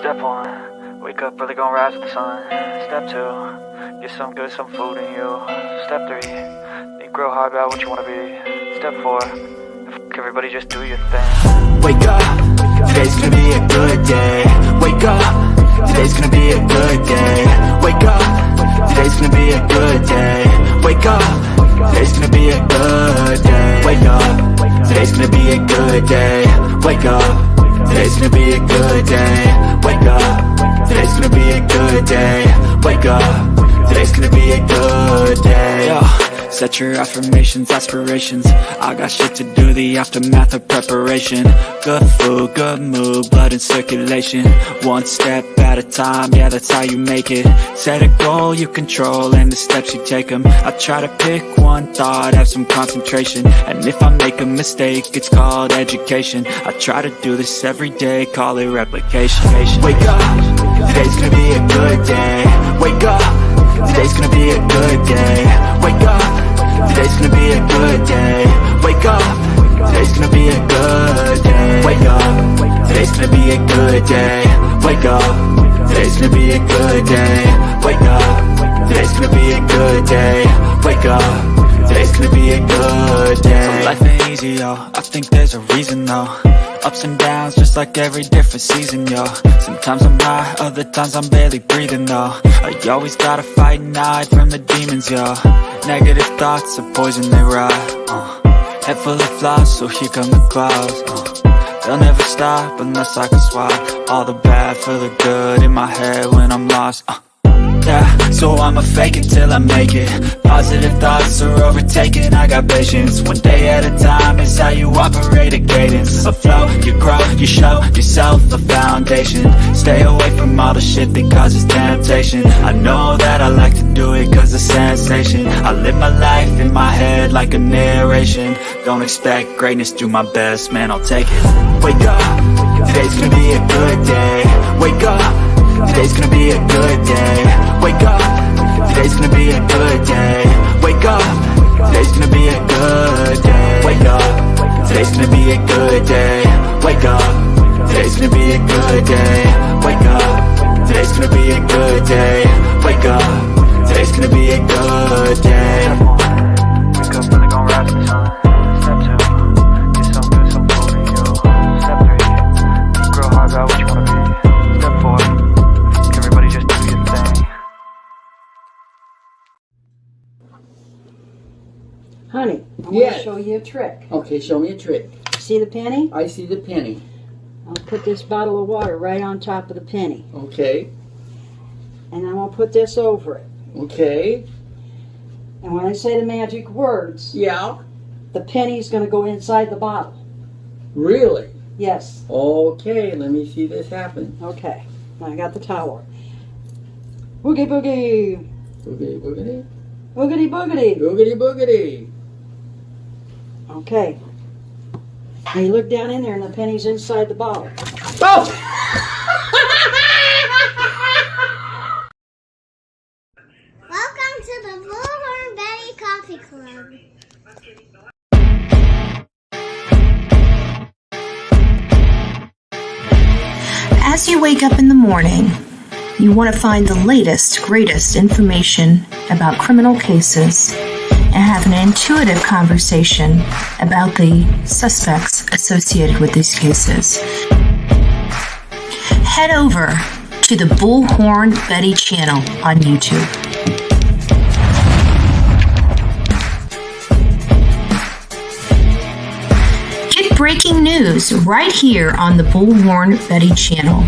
Step 1, wake up early, gonna rise with the sun. Step 2, get some good, some food in you. Step 3, think real hard about what you wanna be. Step 4, everybody just do your thing. Wake up, today's gonna be a good day. Wake up, today's gonna be a good day. Wake up, today's gonna be a good day. Wake up, today's gonna be a good day. Wake up, today's gonna be a good day. Wake up, today's gonna be a good day. Wake up, today's gonna be a good day. Wake up, today's gonna be a good day. Yo. Set your affirmations, aspirations. I got shit to do, the aftermath of preparation. Good food, good mood, blood in circulation. One step at a time, yeah, that's how you make it. Set a goal you control and the steps you take them. I try to pick one thought, have some concentration. And if I make a mistake, it's called education. I try to do this every day, call it replication. Wake up, today's gonna be a good day. Wake up, today's gonna be a good day. Wake up, today's gonna be a good day. Wake up, today's gonna be a good day. Wake up, today's gonna be a good day. Wake up, today's gonna be a good day. Wake up, today's gonna be a good day. Wake up, today's gonna be a good day. So life ain't easy, yo, I think there's a reason though. Ups and downs, just like every different season, yo. Sometimes I'm high, other times I'm barely breathing, though. I always gotta fight and hide from the demons, yo. Negative thoughts are poison, they rot. Head full of flaws, so here come the clouds. They'll never stop unless I can swap all the bad for the good in my head when I'm lost. Yeah, so I'ma fake it till I make it. Positive thoughts are overtaken, I got patience. One day at a time is how you operate a cadence. A flow, you grow, you show yourself a foundation. Stay away from all the shit that causes temptation. I know that I like to do it cause it's sensation. I live my life in my head like a narration. Don't expect greatness, do my best, man, I'll take it. Wake up, today's gonna be a good day. Wake up, today's gonna be a good day. Wake up, today's gonna be a good day. Wake up, today's gonna be a good day. Wake up, today's gonna be a good day. Wake up, today's gonna be a good day. Wake up, today's gonna be a good day. Wake up, today's gonna be a good day. Wake up early, gonna rise with the sun. Step 2, get some good, some food in you. Step 3, think real hard about what you wanna be. Step 4, everybody just do your thing. Honey, I'm going Yes. to show you a trick. Okay, show me a trick. See the penny? I see the penny. I'll put this bottle of water right on top of the penny. Okay, And I'm going to put this over it. okay. And when I say the magic words, Yeah, the penny's going to go inside the bottle. really? Yes. Okay, let me see this happen. Okay. Now I got the towel. Boogie boogie. Boogity, boogity. Boogity boogity. Boogity, boogity. Okay. Now you look down in there and the penny's inside the bottle. Oh! Welcome to the Bullhorn Betty Coffee Club. As you wake up in the morning, you want to find the latest, greatest information about criminal cases and have an intuitive conversation about the suspects associated with these cases. Head over to the Bullhorn Betty channel on YouTube. Get breaking news right here on the Bullhorn Betty channel.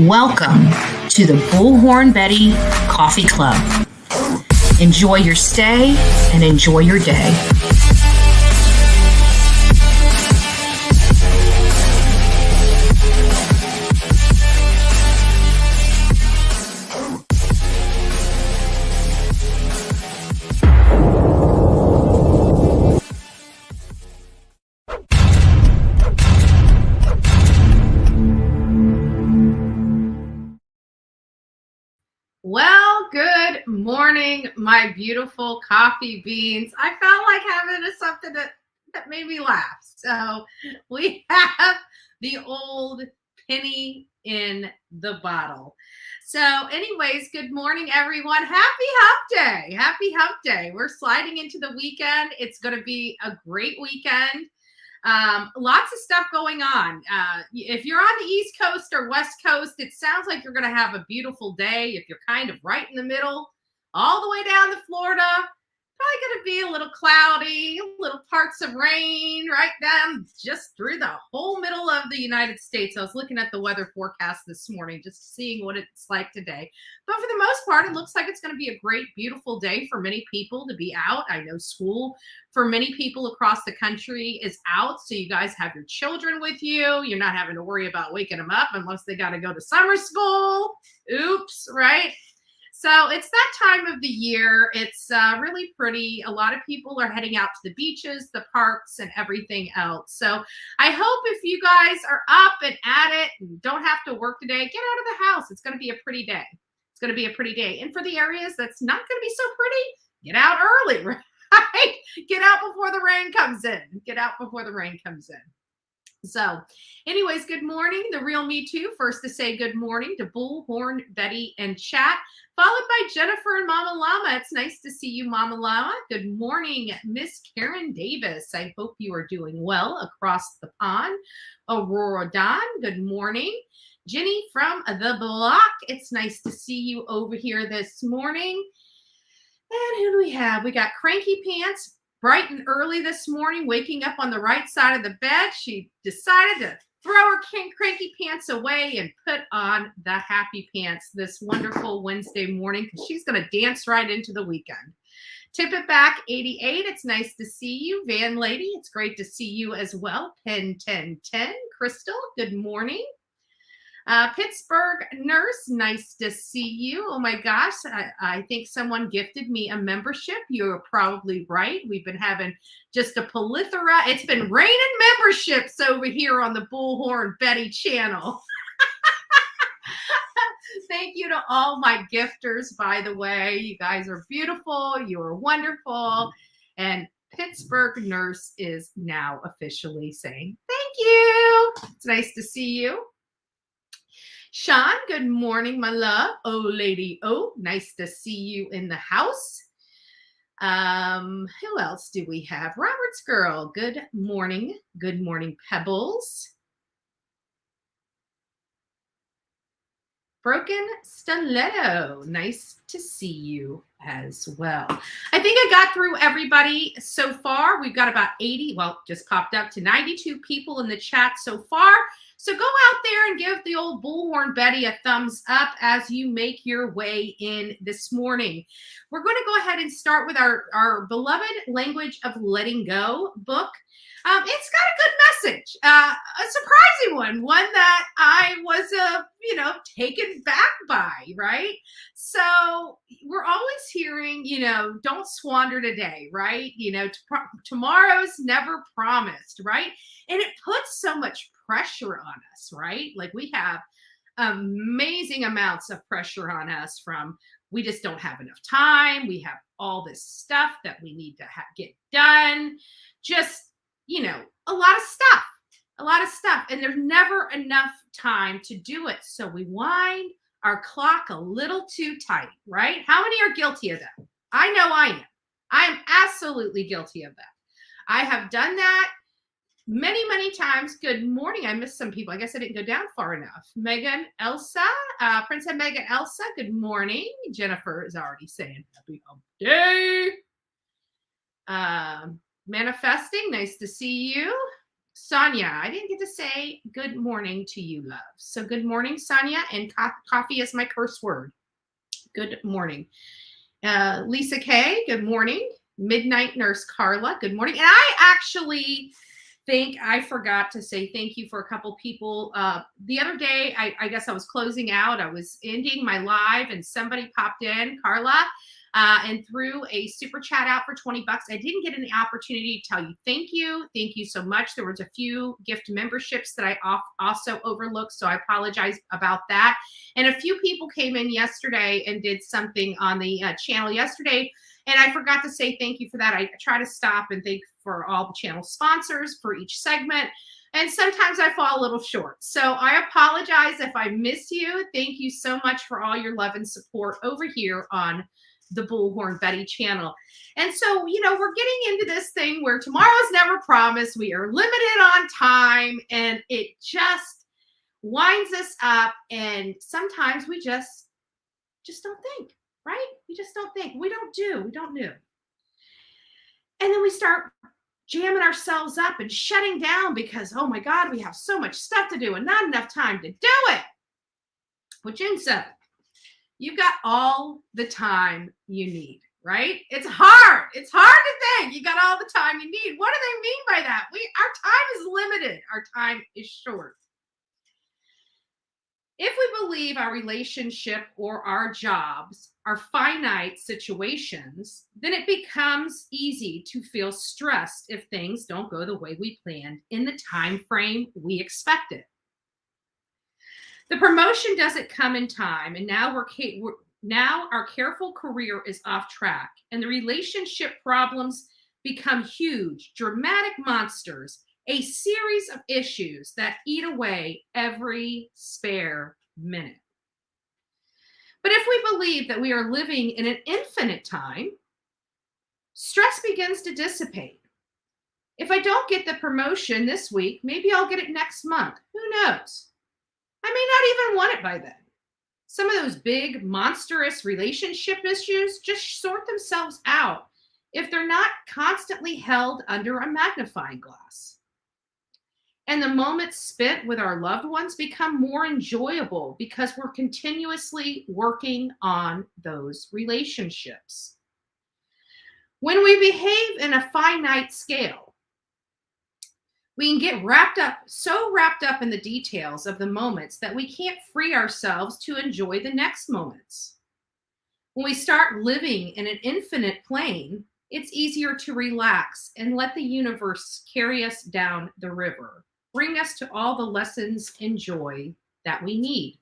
Welcome to the Bullhorn Betty Coffee Club. Enjoy your stay and enjoy your day. Well, good morning, my beautiful coffee beans. I felt like having something that made me laugh. So we have the old penny in the bottle. So anyways, good morning, everyone. Happy Hump Day. Happy Hump Day. We're sliding into the weekend. It's going to be a great weekend. Lots of stuff going on. If you're on the East Coast or West Coast, it sounds like you're going to have a beautiful day. If you're kind of right in the middle, all the way down to Florida, probably going to be a little cloudy, little parts of rain right down just through the whole middle of the United States. I was looking at the weather forecast this morning, just seeing what it's like today. But for the most part, it looks like it's going to be a great, beautiful day for many people to be out. I know school for many people across the country is out. So you guys have your children with you. You're not having to worry about waking them up unless they got to go to summer school. Oops, right? So it's that time of the year. It's really pretty. A lot of people are heading out to the beaches, the parks, and everything else. So I hope if you guys are up and at it and don't have to work today, get out of the house. It's going to be a pretty day. It's going to be a pretty day. And for the areas that's not going to be so pretty, get out early, right? Get out before the rain comes in. Get out before the rain comes in. So anyways, good morning. The Real Me Too. First to say good morning to Bullhorn, Betty, and Chat, followed by Jennifer and Mama Llama. It's nice to see you, Mama Llama. Good morning, Miss Karen Davis. I hope you are doing well across the pond. Aurora Don, good morning. Jenny from the block. It's nice to see you over here this morning. And who do we have? We got Cranky Pants. Bright and early this morning, waking up on the right side of the bed, she decided to throw her cranky pants away and put on the happy pants this wonderful Wednesday morning because she's going to dance right into the weekend. Tip It Back 88, it's nice to see you. Van Lady, it's great to see you as well. Pen 1010, Crystal, good morning. Pittsburgh Nurse, nice to see you. Oh my gosh, I think someone gifted me a membership. You're probably right. We've been having just a plethora. It's been raining memberships over here on the Bullhorn Betty channel. Thank you to all my gifters, by the way. You guys are beautiful. You are wonderful. And Pittsburgh Nurse is now officially saying thank you. It's nice to see you. Sean, good morning, my love. Oh, lady. Oh, nice to see you in the house. Who else do we have? Robert's girl. Good morning. Good morning, Pebbles. Broken Stiletto. Nice to see you as well. I think I got through everybody so far. We've got about 80, well, just popped up to 92 people in the chat so far. So go out there and give the old Bullhorn Betty a thumbs up as you make your way in this morning. We're going to go ahead and start with our beloved Language of Letting Go book. It's got a good message, a surprising one that I was, taken back by, right? So we're always hearing, don't squander today, right? Tomorrow's never promised, right? And it puts so much pressure on us, right? Like we have amazing amounts of pressure on us from we just don't have enough time. We have all this stuff that we need to get done. Just, a lot of stuff. And there's never enough time to do it. So we wind our clock a little too tight, right? How many are guilty of that? I know I am. I am absolutely guilty of that. I have done that many, many times. Good morning. I missed some people. I guess I didn't go down far enough. Megan, Elsa, Princess Megan, Elsa, good morning. Jennifer is already saying happy hump day. Manifesting, nice to see you. Sonia, I didn't get to say good morning to you, love. So good morning, Sonia, and coffee is my curse word. Good morning. Lisa K, good morning. Midnight Nurse Carla, good morning. And I actually think I forgot to say thank you for a couple people. The other day, I guess I was closing out. I was ending my live and somebody popped in, Carla, and threw a super chat out for $20. I didn't get an opportunity to tell you thank you. Thank you so much. There was a few gift memberships that I also overlooked, so I apologize about that. And a few people came in yesterday and did something on the channel yesterday, and I forgot to say thank you for that. I try to stop and thank for all the channel sponsors for each segment. And sometimes I fall a little short. So I apologize if I miss you. Thank you so much for all your love and support over here on the Bullhorn Betty channel. And so, we're getting into this thing where tomorrow's never promised. We are limited on time, and it just winds us up. And sometimes we just don't think, right? We just don't think. We don't do. And then we start jamming ourselves up and shutting down because, oh my God, we have so much stuff to do and not enough time to do it. Well, June 7th, you've got all the time you need, right? It's hard. It's hard to think you got all the time you need. What do they mean by that? Our time is limited. Our time is short. If we believe our relationship or our jobs are finite situations, then it becomes easy to feel stressed if things don't go the way we planned in the time frame we expected. The promotion doesn't come in time, and now our careful career is off track, and the relationship problems become huge, dramatic monsters, a series of issues that eat away every spare minute. But if we believe that we are living in an infinite time, stress begins to dissipate. If I don't get the promotion this week, maybe I'll get it next month. Who knows? I may not even want it by then. Some of those big, monstrous relationship issues just sort themselves out if they're not constantly held under a magnifying glass. And the moments spent with our loved ones become more enjoyable because we're continuously working on those relationships. When we behave in a finite scale, we can get so wrapped up in the details of the moments that we can't free ourselves to enjoy the next moments. When we start living in an infinite plane, it's easier to relax and let the universe carry us down the river, bring us to all the lessons and joy that we need.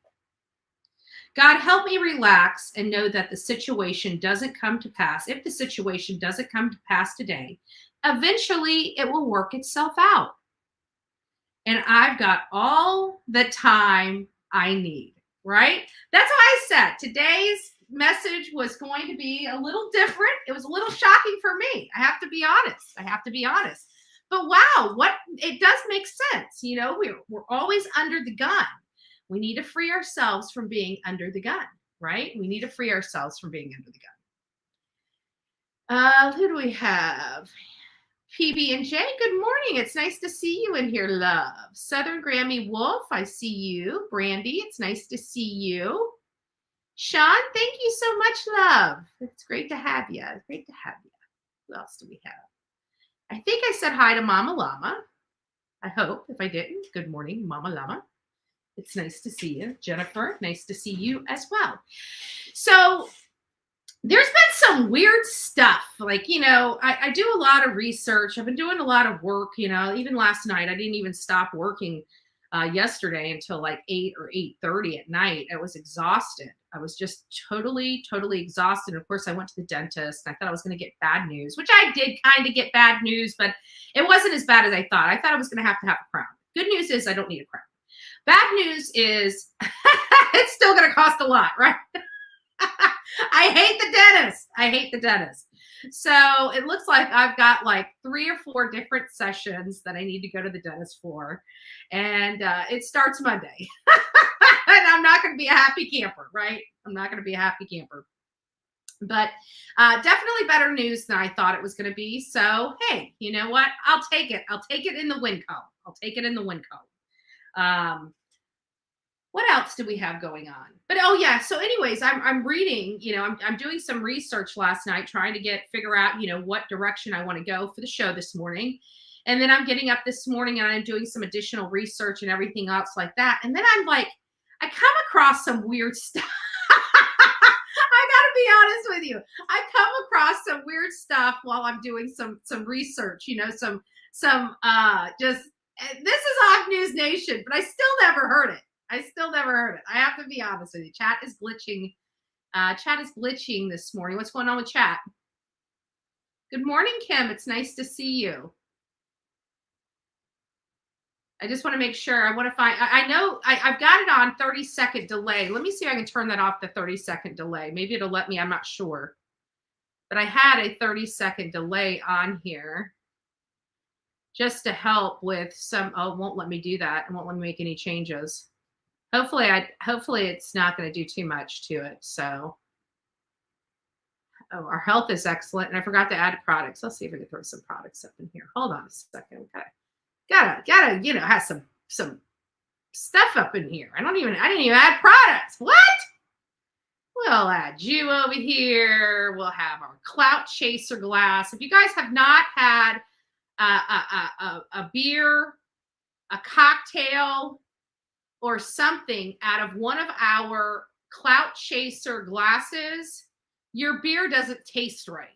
God, help me relax and know that the situation doesn't come to pass. If the situation doesn't come to pass today, eventually it will work itself out. And I've got all the time I need, right? That's why I said today's message was going to be a little different. It was a little shocking for me. I have to be honest. But wow, it does make sense. We're always under the gun. We need to free ourselves from being under the gun, right? We need to free ourselves from being under the gun. Who do we have? PB&J, good morning. It's nice to see you in here, love. Southern Grammy Wolf, I see you. Brandy, it's nice to see you. Sean, thank you so much, love. It's great to have you. Who else do we have? I think I said hi to Mama Llama. I hope. If I didn't, good morning, Mama Llama. It's nice to see you. Jennifer, nice to see you as well. So there's been some weird stuff. I do a lot of research. I've been doing a lot of work, even last night. I didn't even stop working yesterday until like 8 or 8:30 at night. I was exhausted. I was just totally exhausted. And of course, I went to the dentist and I thought I was going to get bad news, which I did kind of get bad news, but it wasn't as bad as I thought. I thought I was going to have a crown. Good news is I don't need a crown. Bad news is it's still going to cost a lot, right? I hate the dentist. So it looks like I've got like 3 or 4 different sessions that I need to go to the dentist for. And it starts Monday. And I'm not going to be a happy camper, right? I'm not going to be a happy camper. But definitely better news than I thought it was going to be. So, hey, you know what? I'll take it. I'll take it in the win column. What else do we have going on? But oh yeah, so anyways, I'm reading, I'm doing some research last night trying to figure out, what direction I want to go for the show this morning. And then I'm getting up this morning and I'm doing some additional research and everything else like that. And then I'm like, I come across some weird stuff. I gotta be honest with you. I come across some weird stuff while I'm doing some research, some just, this is Hawk News Nation, but I still never heard it. I have to be honest with you. Chat is glitching. Chat is glitching this morning. What's going on with chat? Good morning, Kim. It's nice to see you. I just want to make sure. I want to find, I know I've got it on 30-second delay. Let me see if I can turn that off, the 30-second delay. Maybe it'll let me, I'm not sure. But I had a 30-second delay on here just to help with some, oh, it won't let me do that. It won't let me make any changes. Hopefully it's not going to do too much to it. So, oh, our health is excellent. And I forgot to add products. Let's see if we can throw some products up in here. Hold on a second. Okay. Gotta, you know, have some stuff up in here. I didn't even add products. What? We'll add you over here. We'll have our Clout Chaser glass. If you guys have not had a beer, a cocktail, or something out of one of our Clout Chaser glasses, your beer doesn't taste right.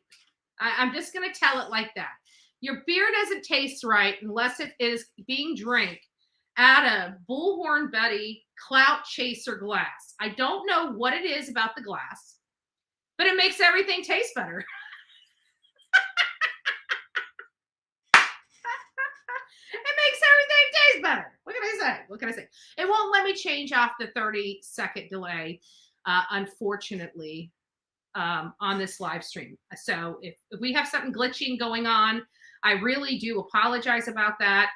I'm just going to tell it like that. Your beer doesn't taste right unless it is being drank out of Bullhorn Betty Clout Chaser glass. I don't know what it is about the glass, but it makes everything taste better. It makes everything taste better. What can I say? What can I say? It won't let me change off the 30-second delay, unfortunately, on this live stream. So if we have something glitching going on, I really do apologize about that.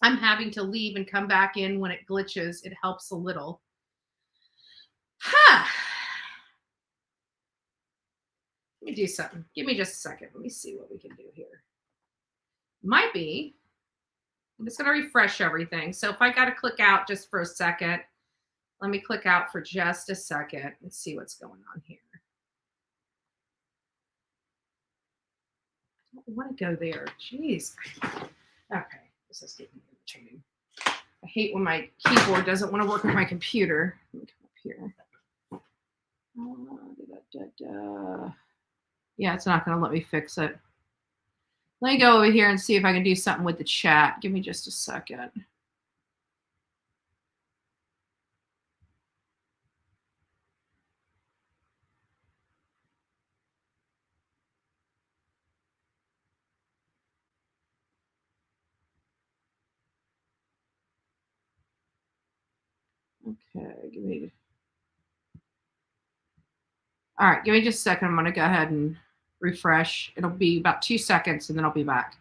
I'm having to leave and come back in when it glitches. It helps a little. Let me do something. Give me just a second. Let me see what we can do here. Might be. I'm just going to refresh everything. So if I got to click out just for a second, let me click out for just a second and see what's going on here. I don't want to go there. Jeez. Okay. This is getting irritating. I hate when my keyboard doesn't want to work with my computer. Let me come up here. Yeah, it's not going to let me fix it. Let me go over here and see if I can do something with the chat. Give me just a second. Okay, all right, give me just a second. I'm going to go ahead and refresh. It'll be about 2 seconds and then I'll be back.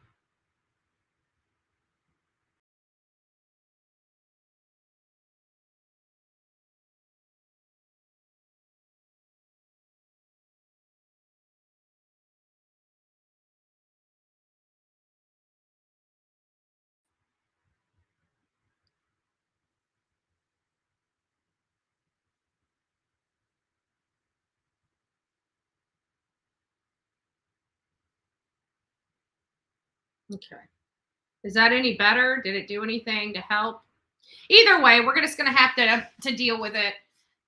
Okay. Is that any better? Did it do anything to help? Either way, we're just going to have to deal with it.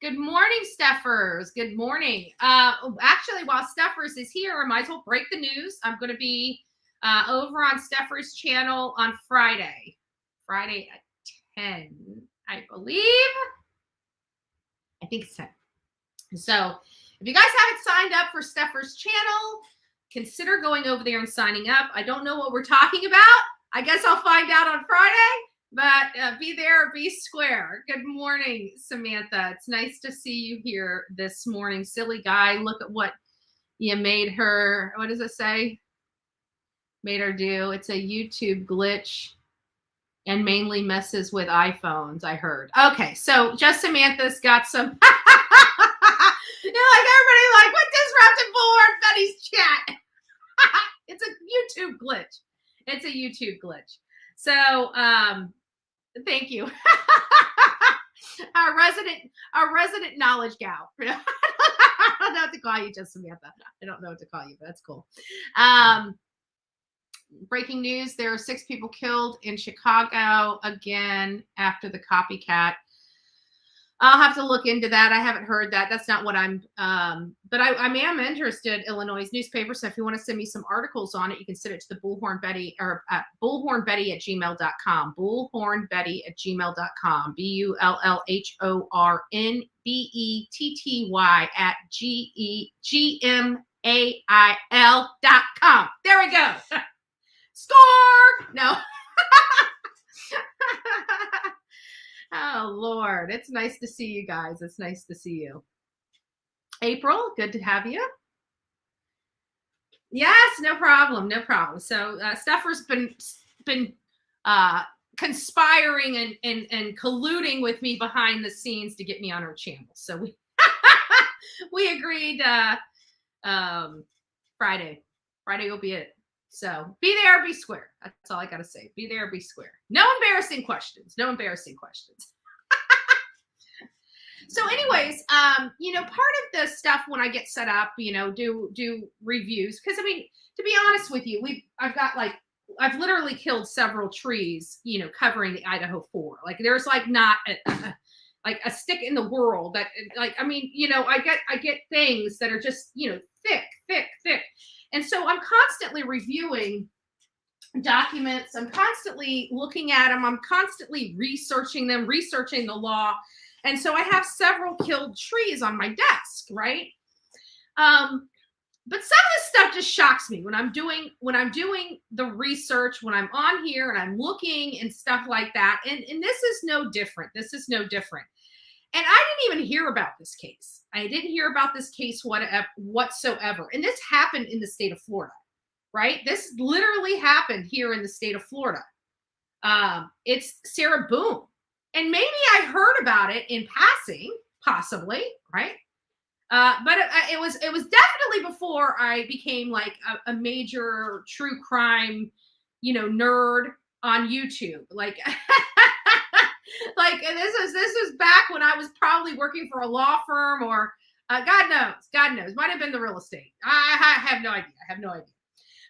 Good morning, Steffers. Good morning. Actually, while Steffers is here, I might as well break the news. I'm going to be over on Steffers' channel on Friday at 10, I believe. I think it's 10. So if you guys haven't signed up for Steffers' channel, consider going over there and signing up. I don't know what we're talking about. I guess I'll find out on Friday, but be there, be square. Good morning, Samantha. It's nice to see you here this morning. Silly guy, look at what you made her. What does it say? Made her do. It's a YouTube glitch and mainly messes with iPhones, I heard. Okay, so just Samantha's got some. You're like, everybody like, what disrupted Bullhorn Betty's chat? It's a YouTube glitch. It's a YouTube glitch. So thank you. Our resident knowledge gal. I don't know what to call you, just Samantha. I don't know what to call you, but that's cool. Breaking news, there are 6 people killed in Chicago again after the copycat. I'll have to look into that. I haven't heard that. That's not what I'm, but I am interested, Illinois newspaper. So if you want to send me some articles on it, you can send it to the Bullhorn Betty or at bullhornbetty@gmail.com. Bullhornbetty@gmail.com. BULLHORNBETTY@gmail.com. There we go. Score! No. Oh, Lord. It's nice to see you guys. It's nice to see you. April, good to have you. Yes, no problem. No problem. So Stepher's been conspiring and colluding with me behind the scenes to get me on her channel. So we agreed Friday. Friday will be it. So be there, be square. That's all I got to say. Be there, be square. No embarrassing questions. No embarrassing questions. So anyways, part of the stuff when I get set up, do reviews. Cause I mean, to be honest with you, I've literally killed several trees, covering the Idaho 4. Like there's like not a stick in the world that I get things that are just, thick. And so I'm constantly reviewing documents. I'm constantly looking at them. I'm constantly researching them, researching the law. And so I have several killed trees on my desk, right? But some of this stuff just shocks me when I'm doing the research, when I'm on here and I'm looking and stuff like that. And this is no different. This is no different. And I didn't even hear about this case. I didn't hear about this case whatsoever. And this happened in the state of Florida, right? This literally happened here in the state of Florida. It's Sarah Boone. And maybe I heard about it in passing, possibly, right? But it was definitely before I became like a major true crime, nerd on YouTube. Like, like this was back when I was probably working for a law firm or God knows, might have been the real estate. I have no idea.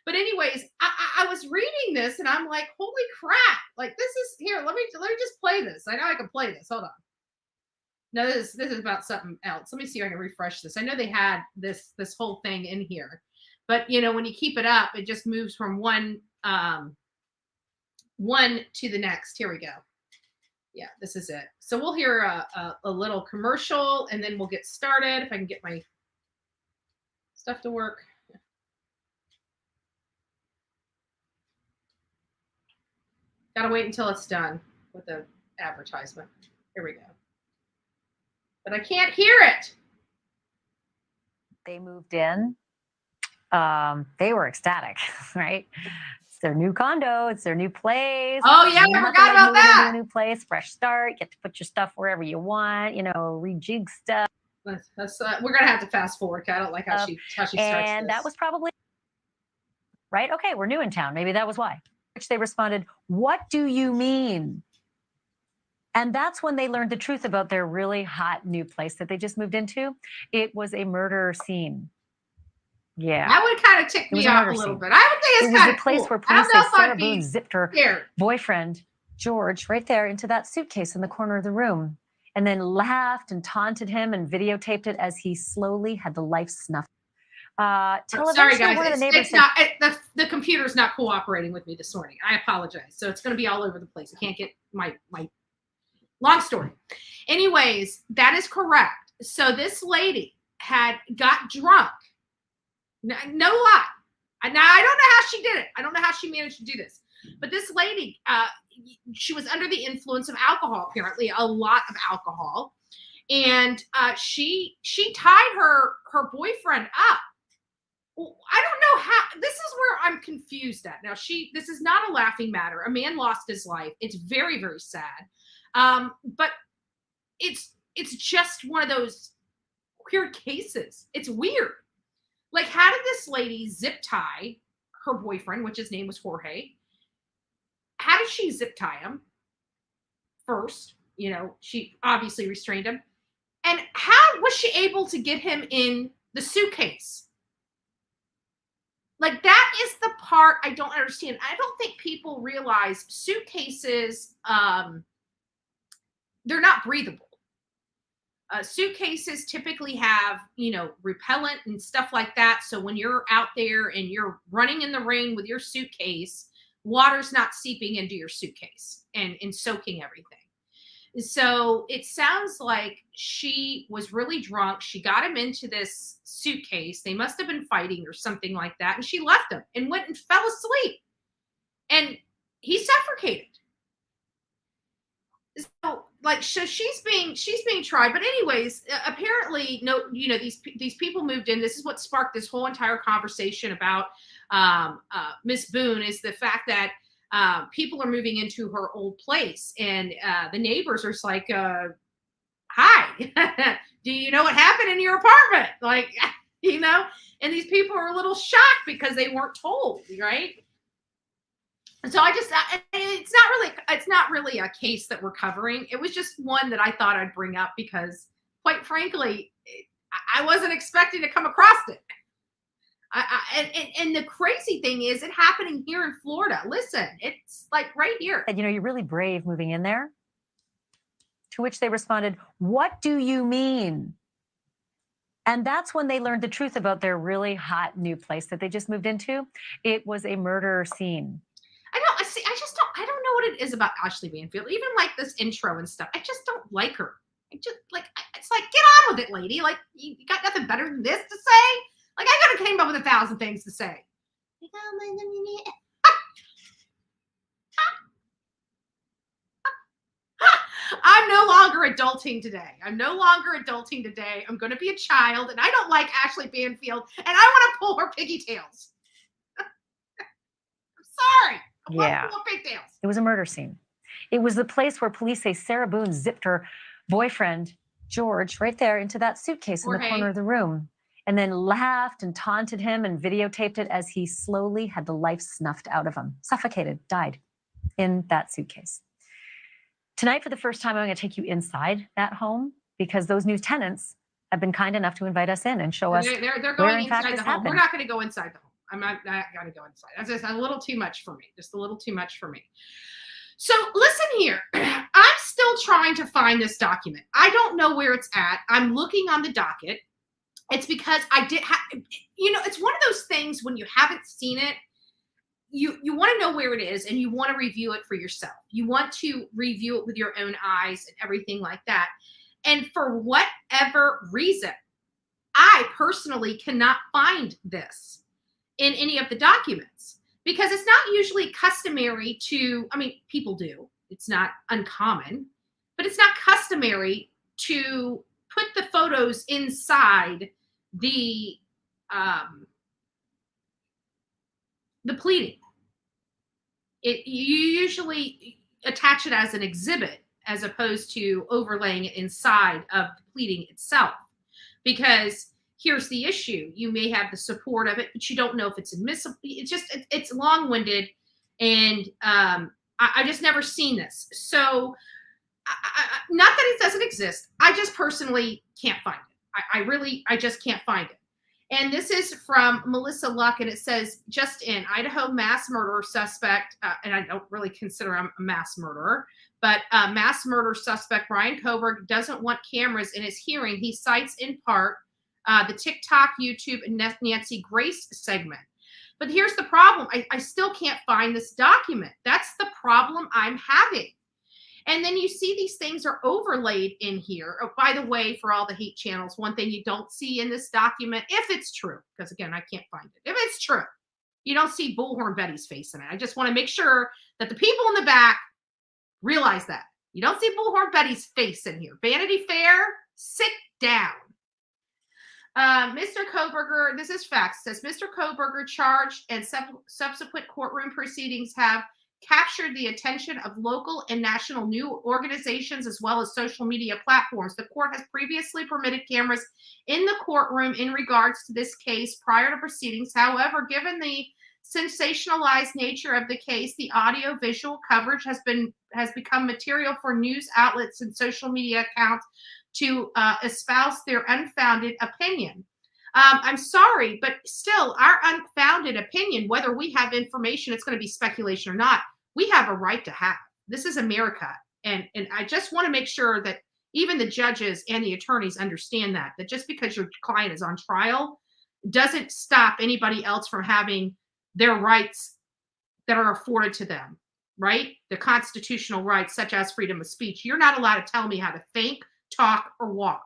But anyways, I was reading this and I'm like, holy crap! Like this is here. Let me just play this. I know I can play this. Hold on. No, this is about something else. Let me see if I can refresh this. I know they had this whole thing in here, but when you keep it up, it just moves from one to the next. Here we go. Yeah, this is it. So we'll hear a little commercial and then we'll get started. If I can get my stuff to work. Got to wait until it's done with the advertisement. Here we go. But I can't hear it. They moved in. They were ecstatic, right? It's their new condo. It's their new place. Oh, yeah, I forgot about that. A new place, fresh start. Get to put your stuff wherever you want, rejig stuff. That's we're going to have to fast forward. I don't like how she starts and this. That was probably, right? Okay, we're new in town. Maybe that was why. Which they responded, "What do you mean?" And that's when they learned the truth about their really hot new place that they just moved into. It was a murder scene. Yeah. That would kind of tick me off a little bit. I would think it's kind of a place cool. where police say Sarah Boone zipped her boyfriend, George, right there into that suitcase in the corner of the room and then laughed and taunted him and videotaped it as he slowly had the life snuffed. Sorry, guys. The computer's not cooperating with me this morning. I apologize. So it's going to be all over the place. I can't get my long story. Anyways, that is correct. So this lady got drunk. No lie. Now I don't know how she did it. I don't know how she managed to do this. But this lady, she was under the influence of alcohol. Apparently, a lot of alcohol, and she tied her boyfriend up. I don't know how. This is where I'm confused at. Now, this is not a laughing matter. A man lost his life. It's very, very sad. But it's just one of those weird cases. It's weird. Like, how did this lady zip tie her boyfriend, which his name was Jorge? How did she zip tie him? First, she obviously restrained him. And how was she able to get him in the suitcase? Like, that is the part I don't understand. I don't think people realize suitcases, they're not breathable. Suitcases typically have, repellent and stuff like that. So when you're out there and you're running in the rain with your suitcase, water's not seeping into your suitcase and soaking everything. So it sounds like she was really drunk. She got him into this suitcase. They must have been fighting or something like that. And she left him and went and fell asleep. And he suffocated. so like, so she's being tried. But anyways, apparently, no, these people moved in. This is what sparked this whole entire conversation about Miss Boone, is the fact that people are moving into her old place, and the neighbors are just like, hi, do you know what happened in your apartment? Like, and these people are a little shocked because they weren't told, right? And so it's not really a case that we're covering. It was just one that I thought I'd bring up because, quite frankly, I wasn't expecting to come across it. And the crazy thing is, it happening here in Florida. Listen, it's like right here. And you're really brave moving in there. To which they responded, "What do you mean?" And that's when they learned the truth about their really hot new place that they just moved into. It was a murder scene. I don't know what it is about Ashley Banfield. Even like this intro and stuff, I just don't like her. It's like, get on with it, lady. Like, you got nothing better than this to say? Like, I could have came up with 1,000 things to say. I'm no longer adulting today. I'm going to be a child, and I don't like Ashley Banfield, and I want to pull her pigtails. I'm sorry. Yeah. It was a murder scene. It was the place where police say Sarah Boone zipped her boyfriend, George, right there into that suitcase in the corner of the room, and then laughed and taunted him and videotaped it as he slowly had the life snuffed out of him, suffocated, died in that suitcase. Tonight, for the first time, I'm going to take you inside that home because those new tenants have been kind enough to invite us in and show us they're going inside the home. We're not going to go inside the home. I'm not going to go inside. That's just a little too much for me. Just a little too much for me. So listen here. I'm still trying to find this document. I don't know where it's at. I'm looking on the docket. It's because I did have, it's one of those things when you haven't seen it, you want to know where it is and you want to review it for yourself. You want to review it with your own eyes and everything like that. And for whatever reason, I personally cannot find this in any of the documents because it's not usually customary to, people do. It's not uncommon, but it's not customary to put the photos inside the pleading. You usually attach it as an exhibit as opposed to overlaying it inside of the pleading itself. Because here's the issue. You may have the support of it, but you don't know if it's admissible. It's long-winded, and I just never seen this. So not that it doesn't exist. I just personally can't find it. I just can't find it. And this is from Melissa Luck, and it says, just in, Idaho mass murderer suspect, and I don't really consider him a mass murderer, but mass murder suspect Bryan Kohberger doesn't want cameras in his hearing. He cites in part the TikTok, YouTube, and Nancy Grace segment. But here's the problem. I still can't find this document. That's the problem I'm having. And then you see these things are overlaid in here. Oh, by the way, for all the hate channels, one thing you don't see in this document, if it's true, because again, I can't find it. If it's true, you don't see Bullhorn Betty's face in it. I just want to make sure that the people in the back realize that. You don't see Bullhorn Betty's face in here. Vanity Fair, sit down. Mr. Kohberger, this is facts, says Mr. Kohberger charged and subsequent courtroom proceedings have captured the attention of local and national news organizations as well as social media platforms. The court has previously permitted cameras in the courtroom in regards to this case prior to proceedings. However, given the sensationalized nature of the case, the audio-visual coverage has become material for news outlets and social media accounts to espouse their unfounded opinion. I'm sorry, but still, our unfounded opinion, whether we have information, it's going to be speculation or not, we have a right to have. This is America. And I just want to make sure that even the judges and the attorneys understand that just because your client is on trial doesn't stop anybody else from having their rights that are afforded to them, right? The constitutional rights, such as freedom of speech. You're not allowed to tell me how to think, talk, or walk.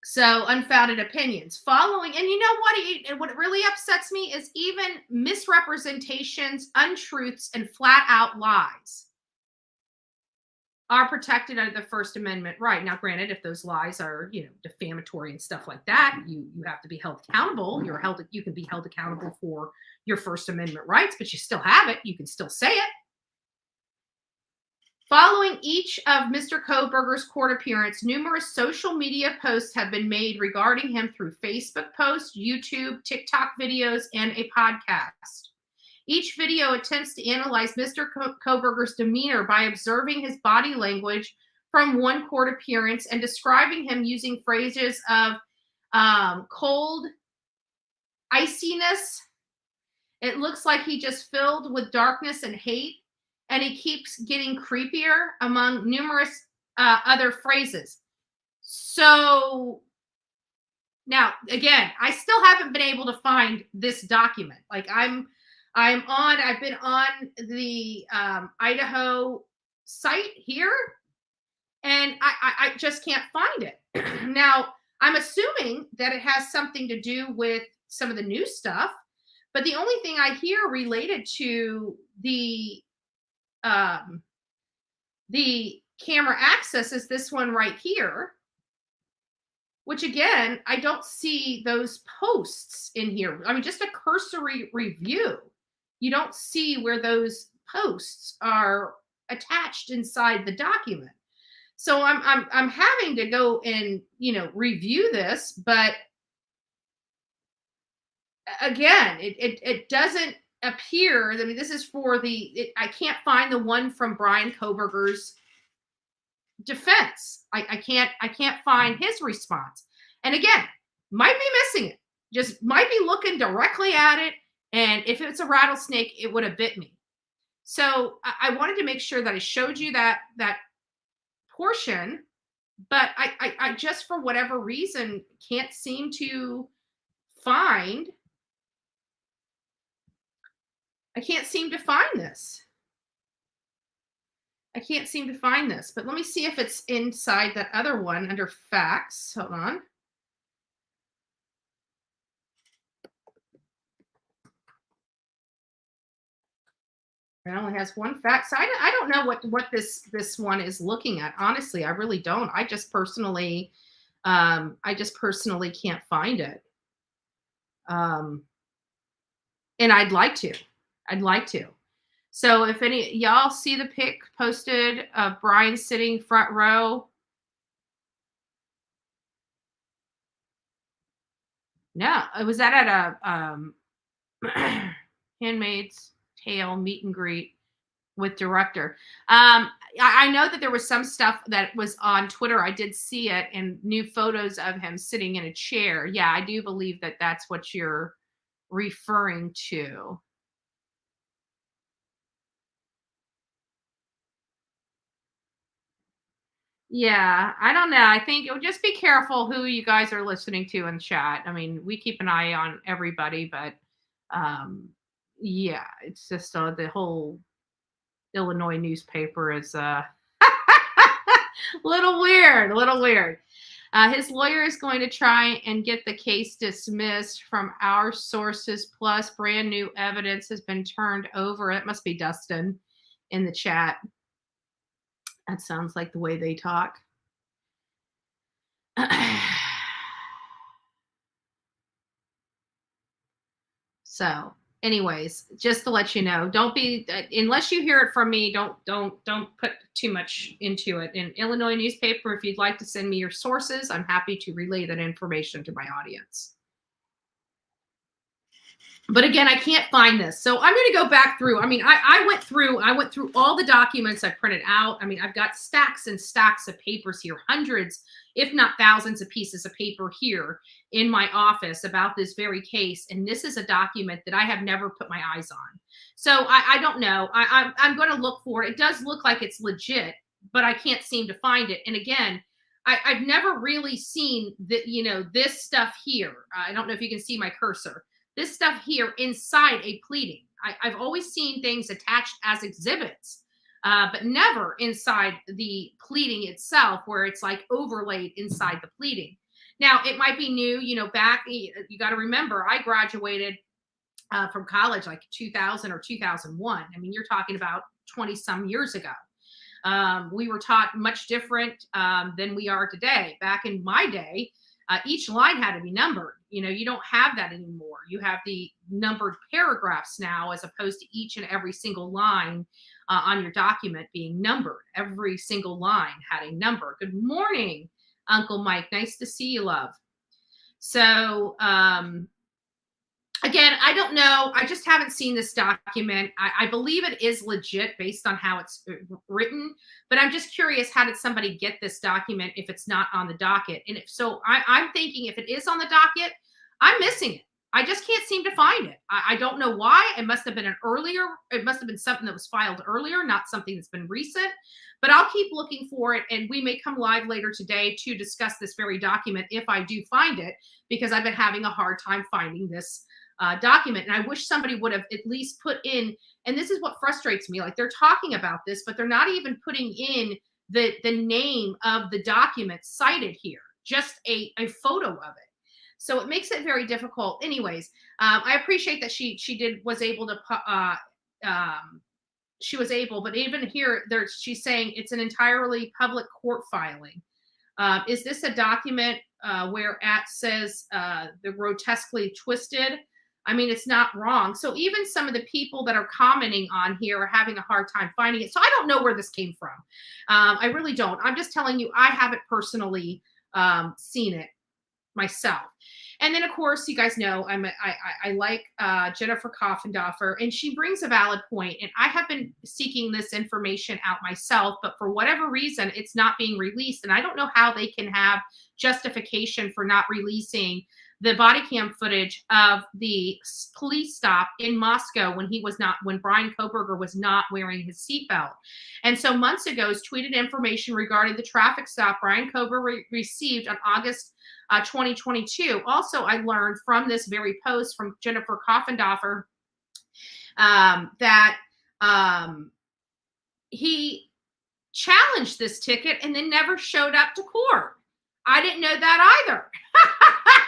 So unfounded opinions following, and you know what really upsets me is even misrepresentations, untruths, and flat out lies are protected under the First Amendment right. Now, granted, if those lies are, defamatory and stuff like that, you have to be held accountable. You can be held accountable for your First Amendment rights, but you still have it. You can still say it. Following each of Mr. Kohberger's court appearance, numerous social media posts have been made regarding him through Facebook posts, YouTube, TikTok videos, and a podcast. Each video attempts to analyze Mr. Kohberger's demeanor by observing his body language from one court appearance and describing him using phrases of cold, iciness. It looks like he just filled with darkness and hate. And he keeps getting creepier among numerous other phrases. So now, again, I still haven't been able to find this document. Like I've been on the Idaho site here, and I just can't find it. Now, I'm assuming that it has something to do with some of the new stuff, but the only thing I hear related to the camera access is this one right here, which again, I don't see those posts in here. I mean, just a cursory review. You don't see where those posts are attached inside the document. So I'm having to go and, review this, but again, it doesn't appear. I mean, this is for I can't find the one from Bryan Kohberger's defense. I can't find his response. And again, might be missing it. Just might be looking directly at it. And if it's a rattlesnake, it would have bit me. So I wanted to make sure that I showed you that portion, but I just, for whatever reason, can't seem to find. I can't seem to find this. But let me see if it's inside that other one under facts. Hold on. It only has one fact. So I don't know what this one is looking at. Honestly, I really don't. I just personally can't find it. And I'd like to. So if any y'all see the pic posted of Bryan sitting front row. No, it was that at a Handmaid's Tale meet and greet with director. I know that there was some stuff that was on Twitter. I did see it, and new photos of him sitting in a chair. Yeah, I do believe that that's what you're referring to. Yeah, I don't know. I think just be careful who you guys are listening to in chat. I mean, we keep an eye on everybody, but yeah, it's just the whole Illinois newspaper is a little weird. His lawyer is going to try and get the case dismissed from our sources, plus brand new evidence has been turned over. It must be Dustin in the chat. That sounds like the way they talk. So anyways, just to let you know, don't be, unless you hear it from me, don't put too much into it. In Illinois newspaper, if you'd like to send me your sources, I'm happy to relay that information to my audience. But again, I can't find this. So I'm going to go back through. I mean, I went through all the documents I printed out. I mean, I've got stacks and stacks of papers here, hundreds, if not thousands of pieces of paper here in my office about this very case. And this is a document that I have never put my eyes on. So I don't know. I'm going to look for it. It does look like it's legit, but I can't seem to find it. And again, I've never really seen this stuff here. I don't know if you can see my cursor. This stuff here inside a pleading. I've always seen things attached as exhibits, but never inside the pleading itself, where it's like overlaid inside the pleading. Now, it might be new, back, you got to remember, I graduated from college like 2000 or 2001. I mean, you're talking about 20 some years ago. We were taught much different than we are today. Back in my day, each line had to be numbered. You don't have that anymore. You have the numbered paragraphs now, as opposed to each and every single line on your document being numbered. Every single line had a number. Good morning, Uncle Mike. Nice to see you, love. So, again, I don't know. I just haven't seen this document. I believe it is legit based on how it's written, but I'm just curious, how did somebody get this document if it's not on the docket? And if so, I'm thinking if it is on the docket, I'm missing it. I just can't seem to find it. I don't know why. It must have been it must have been something that was filed earlier, not something that's been recent, but I'll keep looking for it. And we may come live later today to discuss this very document if I do find it, because I've been having a hard time finding this document. And I wish somebody would have at least put in, and this is what frustrates me, like they're talking about this, but they're not even putting in the name of the document cited here, just a photo of it. So it makes it very difficult. Anyways, I appreciate that she was able to, but even here, she's saying it's an entirely public court filing. Is this a document where at says the grotesquely twisted? I mean, it's not wrong. So even some of the people that are commenting on here are having a hard time finding it. So I don't know where this came from. I really don't. I'm just telling you, I haven't personally seen it myself. And then, of course, you guys know I like Jennifer Coffendorfer, and she brings a valid point. And I have been seeking this information out myself, but for whatever reason, it's not being released. And I don't know how they can have justification for not releasing the body cam footage of the police stop in Moscow when Bryan Kohberger was not wearing his seatbelt. And so months ago, tweeted information regarding the traffic stop Bryan Kohberger received on August 2022. Also, I learned from this very post from Jennifer Coffendorfer that he challenged this ticket and then never showed up to court. I didn't know that either.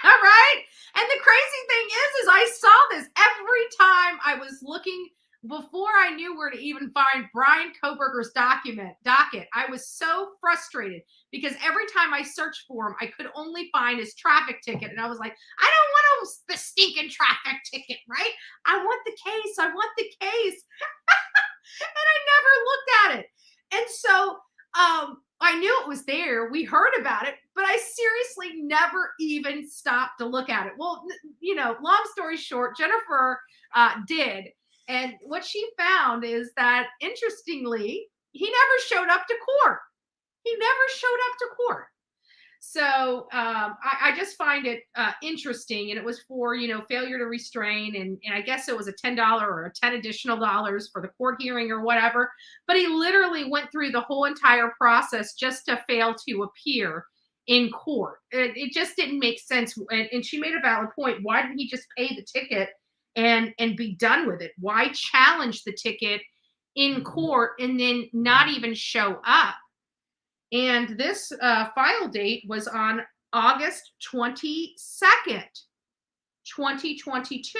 Right? And the crazy thing is I saw this every time I was looking, before I knew where to even find Bryan Kohberger's docket. I was so frustrated because every time I searched for him, I could only find his traffic ticket. And I was like, I don't want the stinking traffic ticket, right? I want the case. I want the case. And I never looked at it. And so, I knew it was there. We heard about it, but I seriously never even stopped to look at it. Well, long story short, Jennifer did. And what she found is that, interestingly, he never showed up to court. So I just find it interesting. And it was for, failure to restrain. And I guess it was a $10 or $10 additional for the court hearing or whatever. But he literally went through the whole entire process just to fail to appear in court. It just didn't make sense. And she made a valid point. Why didn't he just pay the ticket and be done with it? Why challenge the ticket in court and then not even show up? And this file date was on August 22nd, 2022.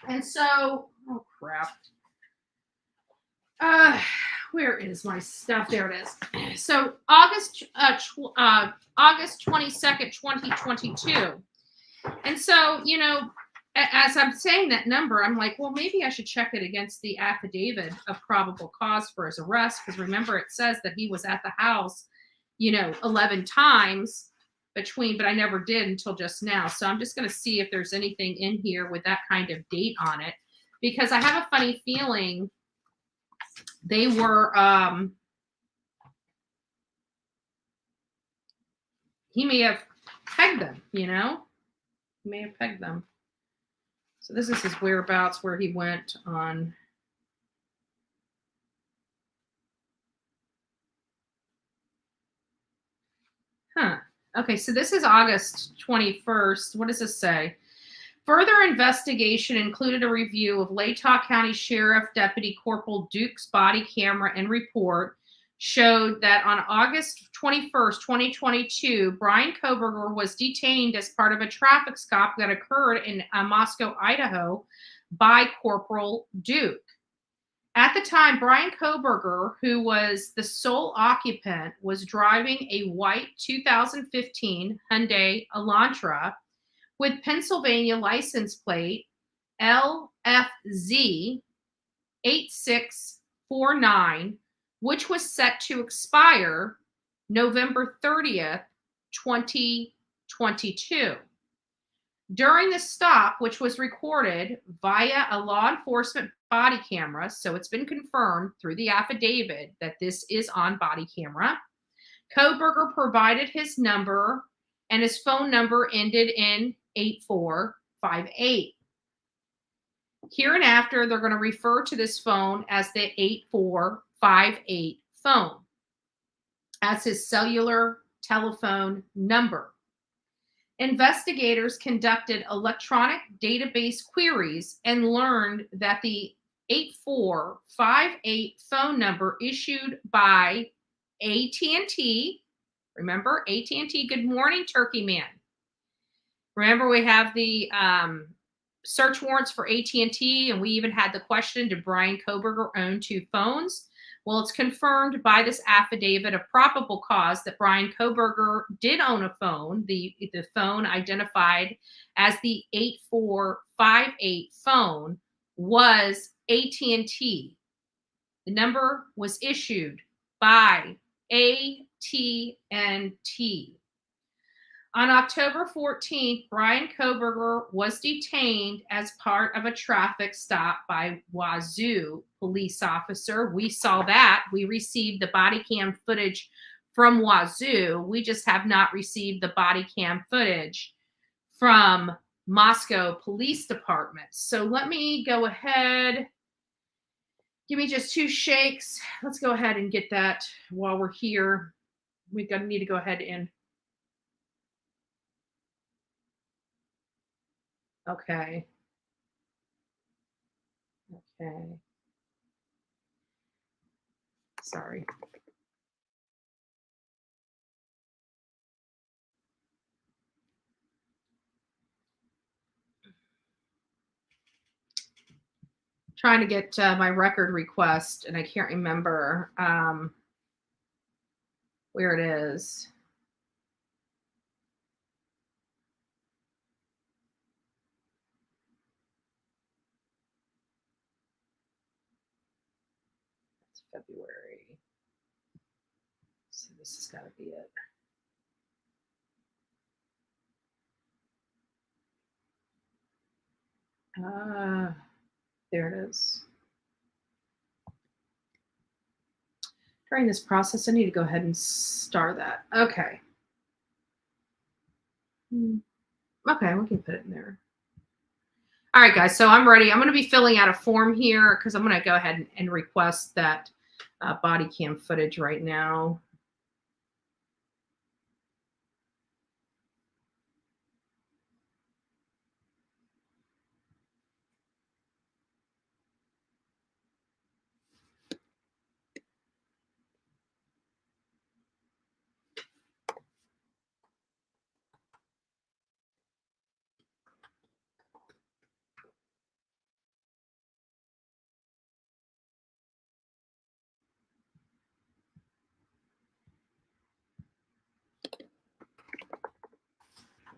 And so, oh crap. Where is my stuff? There it is. So August 22nd, 2022. And so, as I'm saying that number, I'm like, well, maybe I should check it against the affidavit of probable cause for his arrest. Because remember, it says that he was at the house, 11 times but I never did until just now. So I'm just going to see if there's anything in here with that kind of date on it. Because I have a funny feeling they were, he may have pegged them, He may have pegged them. So this is his whereabouts, where he went on. Okay, so this is August 21st. What does this say? Further investigation included a review of Latah County Sheriff Deputy Corporal Duke's body camera and report, showed that on August 21st, 2022, Bryan Kohberger was detained as part of a traffic stop that occurred in Moscow, Idaho, by Corporal Duke. At the time, Bryan Kohberger, who was the sole occupant, was driving a white 2015 Hyundai Elantra with Pennsylvania license plate LFZ 8649, which was set to expire November 30th, 2022. During the stop, which was recorded via a law enforcement body camera, so it's been confirmed through the affidavit that this is on body camera, Kohberger provided his number, and his phone number ended in 8458. Hereinafter, they're going to refer to this phone as the 8458 phone as his cellular telephone number. Investigators conducted electronic database queries and learned that the 8458 phone number issued by AT&T, remember AT&T, good morning, Turkey Man. Remember, we have the search warrants for AT&T, and we even had the question, did Bryan Kohberger own two phones? Well, it's confirmed by this affidavit of probable cause that Bryan Kohberger did own a phone. The phone identified as the 8458 phone was AT&T. The number was issued by AT&T. On October 14th, Bryan Kohberger was detained as part of a traffic stop by Wazoo police officer. We saw that. We received the body cam footage from Wazoo. We just have not received the body cam footage from Moscow Police Department. So let me go ahead. Give me just 2 shakes. Let's go ahead and get that while we're here. We need to go ahead and Okay. Sorry. Trying to get my record request, and I can't remember where it is. February. So this has got to be it. There it is. During this process, I need to go ahead and star that. Okay. Okay, we can put it in there. All right, guys, so I'm ready. I'm going to be filling out a form here because I'm going to go ahead and request that body cam footage right now.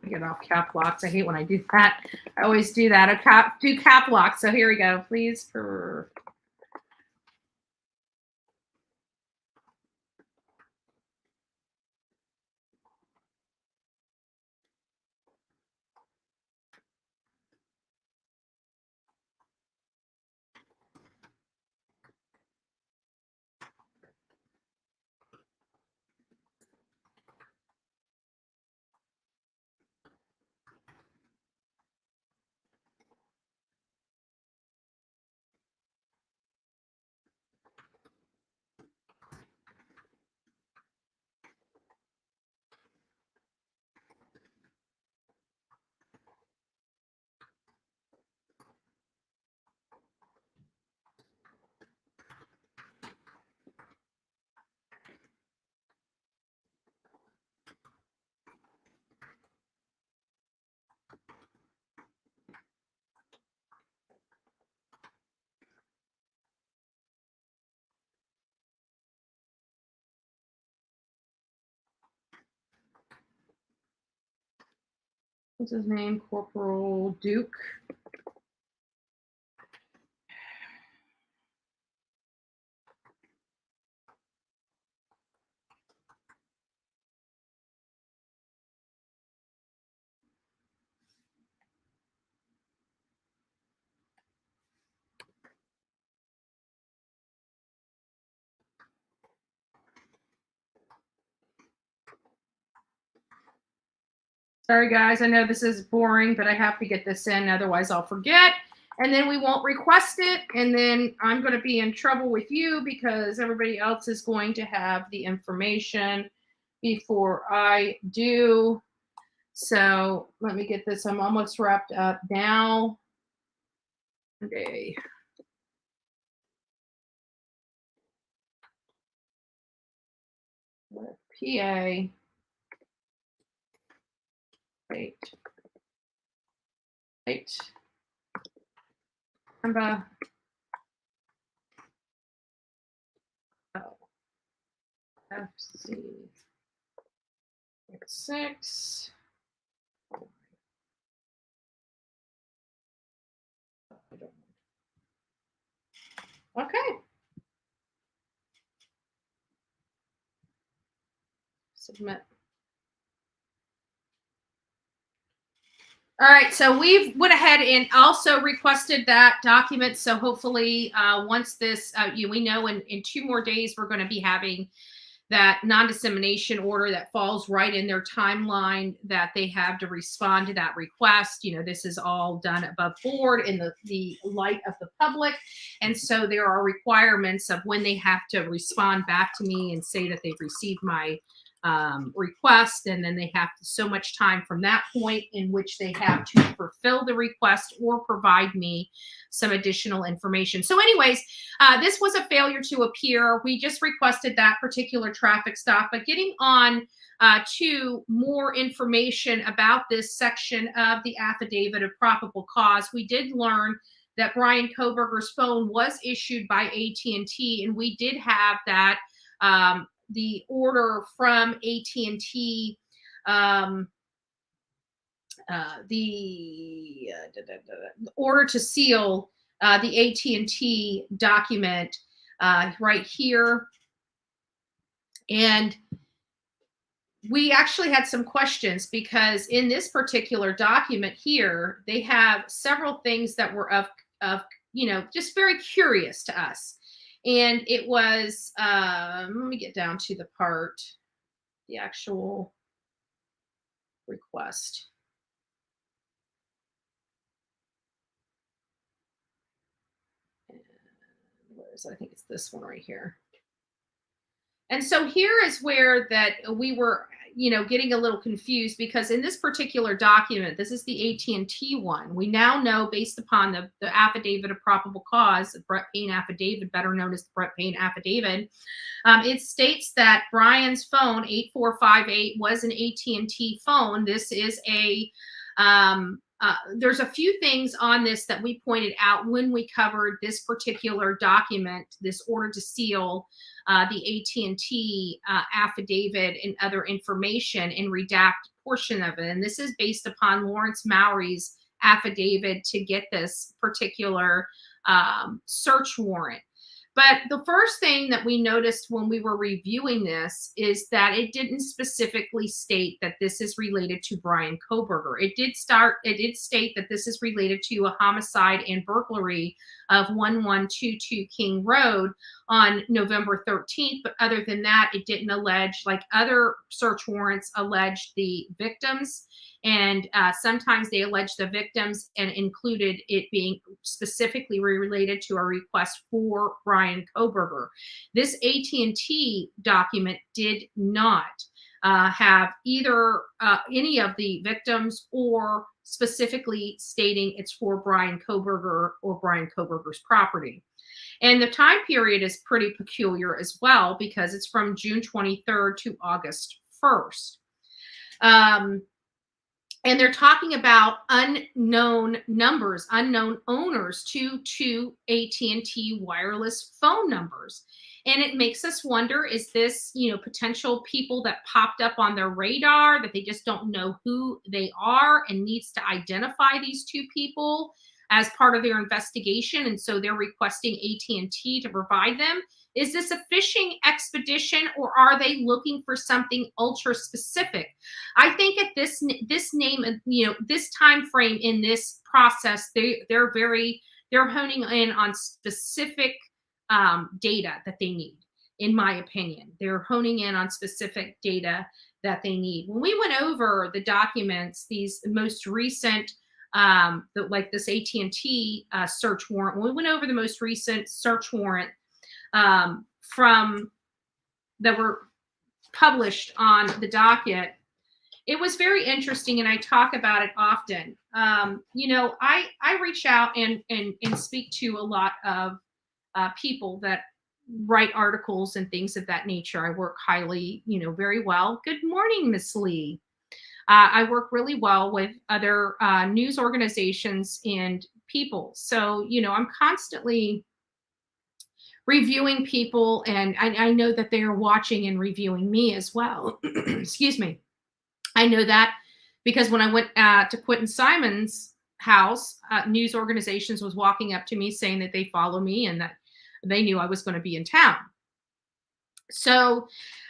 I get off cap locks. I hate when I do that. I always do that. I do cap locks. So here we go. Please. What's his name? Corporal Duke. Sorry, guys. I know this is boring, but I have to get this in. Otherwise, I'll forget. And then we won't request it. And then I'm going to be in trouble with you because everybody else is going to have the information before I do. So let me get this. I'm almost wrapped up now. Okay. PA. Wait. Remember. Oh. FC 6. Okay. Submit. All right, so we've went ahead and also requested that document. So hopefully once this, we know in 2 more days, we're going to be having that non-dissemination order that falls right in their timeline that they have to respond to that request. This is all done above board in the light of the public. And so there are requirements of when they have to respond back to me and say that they've received my request, and then they have so much time from that point in which they have to fulfill the request or provide me some additional information. So anyways, this was a failure to appear. We just requested that particular traffic stop, but getting on to more information about this section of the affidavit of probable cause, we did learn that Bryan Kohberger's phone was issued by AT&T, and we did have that the order from AT&T, the order to seal the AT&T document right here. And we actually had some questions because in this particular document here, they have several things that were of just very curious to us. And it was, let me get down to the part, the actual request. And where is it? I think it's this one right here. And so here is where that we were, getting a little confused because in this particular document, this is the AT&T one. We now know based upon the affidavit of probable cause, the Brett Payne affidavit, better known as the Brett Payne affidavit, it states that Bryan's phone 8458 was an AT&T phone. This is a there's a few things on this that we pointed out when we covered this particular document, this order to seal the AT&T affidavit and other information and redact portion of it. And this is based upon Lawrence Mowry's affidavit to get this particular search warrant. But the first thing that we noticed when we were reviewing this is that it didn't specifically state that this is related to Bryan Kohberger. It did state that this is related to a homicide and burglary of 1122 King Road on November 13th. But other than that, it didn't allege, like other search warrants allege, the victims. And sometimes they allege the victims and included it being specifically related to a request for Bryan Kohberger. This AT&T document did not have either any of the victims or specifically stating it's for Bryan Kohberger or Bryan Kohberger's property. And the time period is pretty peculiar as well because it's from June 23rd to August 1st. And they're talking about unknown numbers, unknown owners to AT&T wireless phone numbers. And it makes us wonder, is this, potential people that popped up on their radar that they just don't know who they are and needs to identify these two people as part of their investigation, and so they're requesting AT&T to provide them? Is this a fishing expedition, or are they looking for something ultra specific? I think at this name, this time frame in this process, they're honing in on specific data that they need. In my opinion, they're honing in on specific data that they need. When we went over the documents, these most recent, like this AT&T search warrant, when we went over the most recent search warrant from that were published on the docket, it was very interesting, and I talk about it often. I reach out and speak to a lot of people that write articles and things of that nature. I work highly, very well. Good morning, Miss Lee. I work really well with other news organizations and people. So, I'm constantly reviewing people, and I know that they are watching and reviewing me as well. Excuse me. I know that because when I went to Quentin Simon's house, news organizations was walking up to me saying that they follow me and that they knew I was going to be in town. So,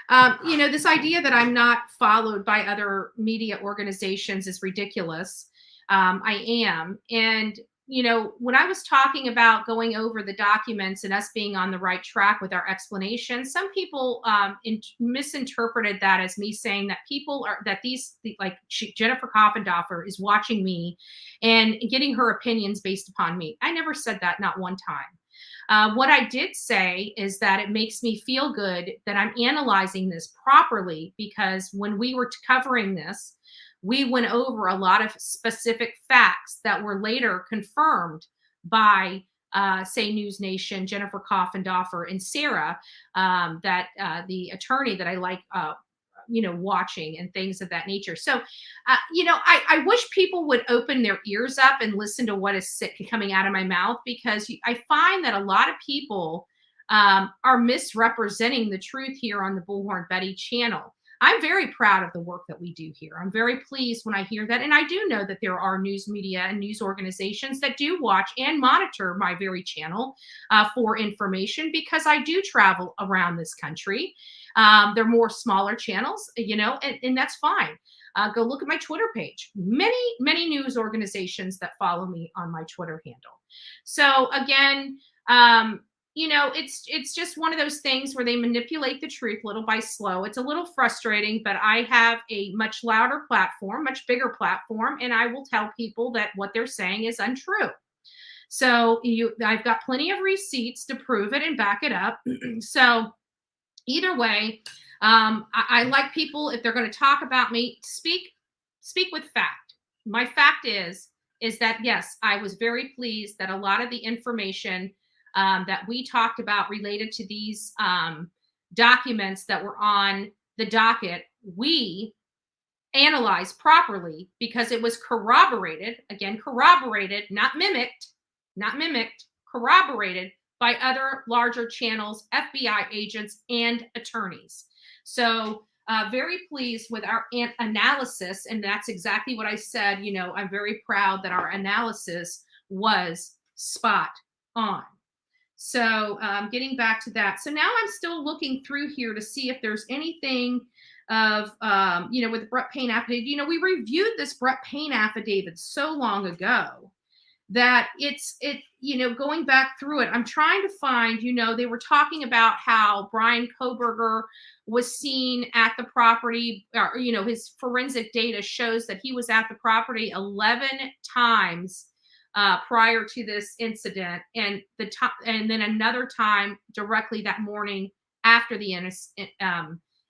this idea that I'm not followed by other media organizations is ridiculous. I am. And, when I was talking about going over the documents and us being on the right track with our explanation, some people misinterpreted that as me saying that Jennifer Coffendorfer is watching me and getting her opinions based upon me. I never said that, not one time. What I did say is that it makes me feel good that I'm analyzing this properly, because when we were covering this, we went over a lot of specific facts that were later confirmed by, say, News Nation, Jennifer Coffendorfer, and Sarah, that the attorney that I like, watching and things of that nature. So, I wish people would open their ears up and listen to what is coming out of my mouth, because I find that a lot of people are misrepresenting the truth here on the Bullhorn Betty channel. I'm very proud of the work that we do here. I'm very pleased when I hear that. And I do know that there are news media and news organizations that do watch and monitor my very channel for information, because I do travel around this country. They're more smaller channels, and that's fine. Go look at my Twitter page. Many news organizations that follow me on my Twitter handle. So again, it's just one of those things where they manipulate the truth little by slow. It's a little frustrating, but I have a much louder platform, much bigger platform, and I will tell people that what they're saying is untrue. So I've got plenty of receipts to prove it and back it up. So either way, I like people, if they're going to talk about me, speak with fact. My fact is that, yes, I was very pleased that a lot of the information that we talked about related to these documents that were on the docket, we analyzed properly, because it was corroborated, not mimicked, corroborated by other larger channels, FBI agents, and attorneys. So very pleased with our analysis. And that's exactly what I said. I'm very proud that our analysis was spot on. So getting back to that. So now I'm still looking through here to see if there's anything of, with the Brett Payne affidavit. We reviewed this Brett Payne affidavit so long ago that going back through it, I'm trying to find, they were talking about how Bryan Kohberger was seen at the property, or, his forensic data shows that he was at the property 11 times prior to this incident, and then another time directly that morning after the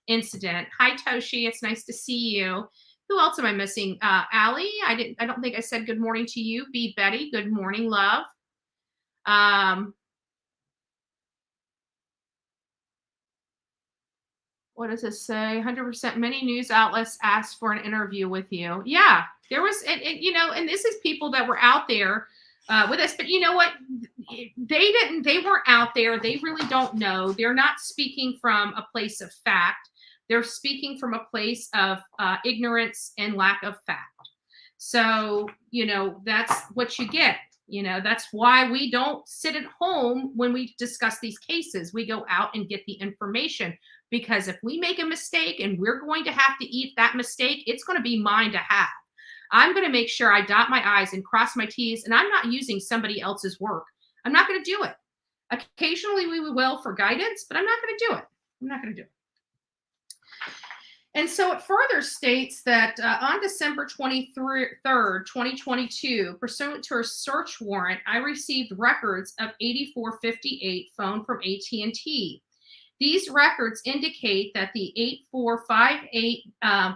incident. Hi, Toshi. It's nice to see you. Who else am I missing? Allie. I don't think I said good morning to you. B. Betty. Good morning, love. What does it say? 100% many news outlets asked for an interview with you. Yeah, there was, and this is people that were out there with us. But you know what? They weren't out there. They really don't know. They're not speaking from a place of fact. They're speaking from a place of ignorance and lack of fact. So, you know, that's what you get. You know, that's why we don't sit at home when we discuss these cases. We go out and get the information, because if we make a mistake and we're going to have to eat that mistake, it's going to be mine to have. I'm going to make sure I dot my I's and cross my T's, and I'm not using somebody else's work. I'm not going to do it. Occasionally we will for guidance, but I'm not going to do it. I'm not going to do it. And so it further states that on December 23rd, 2022, pursuant to a search warrant, I received records of 8458 phone from AT&T. These records indicate that the 8458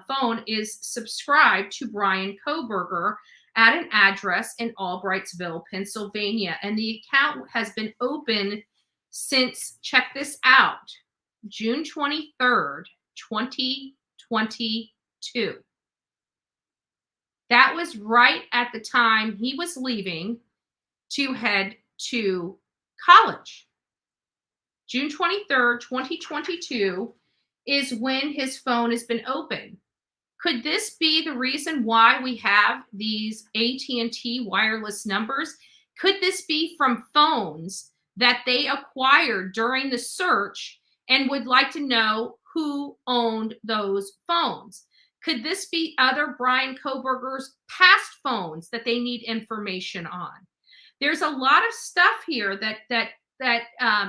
phone is subscribed to Bryan Kohberger at an address in Albrightsville, Pennsylvania. And the account has been open since, check this out, June 23rd, 2022. That was right at the time he was leaving to head to college. June 23rd, 2022 is when his phone has been open. Could this be the reason why we have these AT&T wireless numbers? Could this be from phones that they acquired during the search and would like to know who owned those phones? Could this be other Bryan Kohberger's past phones that they need information on? There's a lot of stuff here that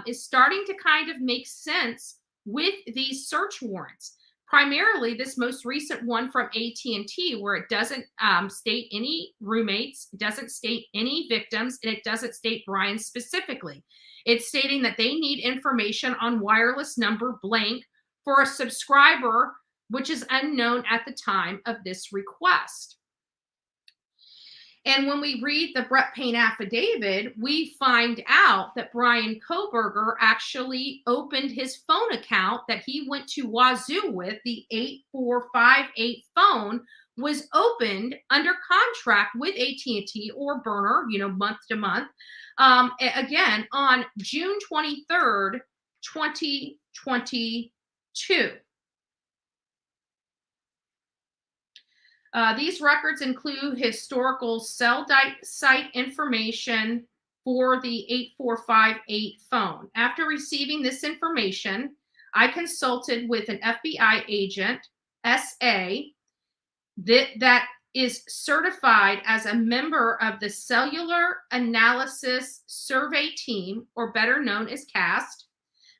is starting to kind of make sense with these search warrants. Primarily, this most recent one from AT&T, where it doesn't state any roommates, it doesn't state any victims, and it doesn't state Bryan specifically. It's stating that they need information on wireless number blank for a subscriber, which is unknown at the time of this request. And when we read the Brett Payne affidavit, we find out that Bryan Kohberger actually opened his phone account that he went to Wazoo with. The 8458 phone was opened under contract with AT&T or Burner, you know, month to month, again, on June 23rd, 2022. These records include historical cell site information for the 8458 phone. After receiving this information, I consulted with an FBI agent, SA, that is certified as a member of the Cellular Analysis Survey Team, or better known as CAST.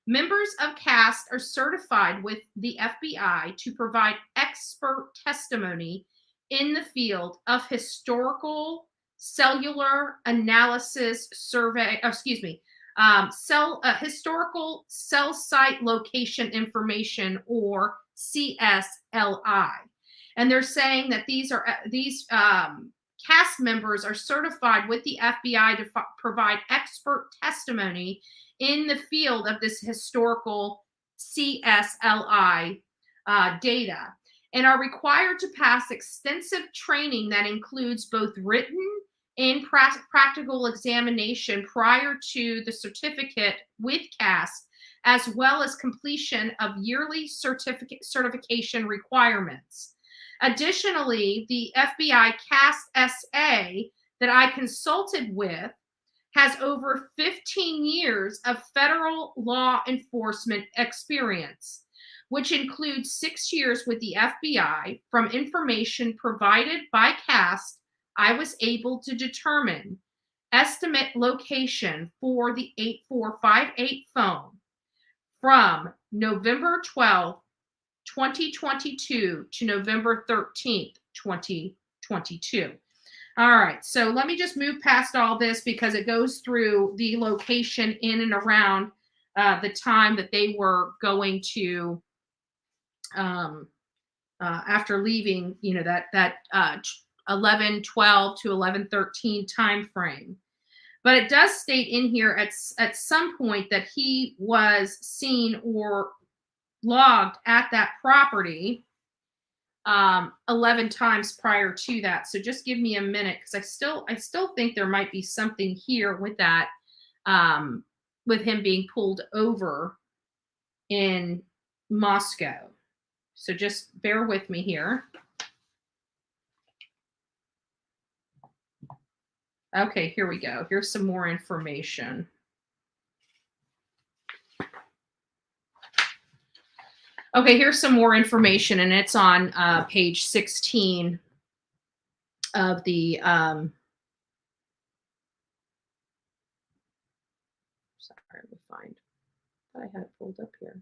Members of CAST are certified with the FBI to provide expert testimony in the field of historical cellular analysis survey, historical cell site location information, or CSLI. And they're saying that these CAST members are certified with the FBI to provide expert testimony in the field of this historical CSLI data, and are required to pass extensive training that includes both written and practical examination prior to the certificate with CAST, as well as completion of yearly certification requirements. Additionally, the FBI CAST SA that I consulted with has over 15 years of federal law enforcement experience, which includes 6 years with the FBI. From information provided by CAST, I was able to determine estimate location for the 8458 phone from November 12th, 2022 to November 13th, 2022. All right, so let me just move past all this because it goes through the location in and around the time that they were going to, after leaving, you know, that 11/12 to 11/13 time frame. But it does state in here at some point that he was seen or logged at that property 11 times prior to that. So just give me a minute, because I still think there might be something here with that, with him being pulled over in Moscow. So just bear with me here. Okay, here we go. Here's some more information. Okay, here's some more information, and it's on page 16 of the sorry, let me find. I thought I had it pulled up here.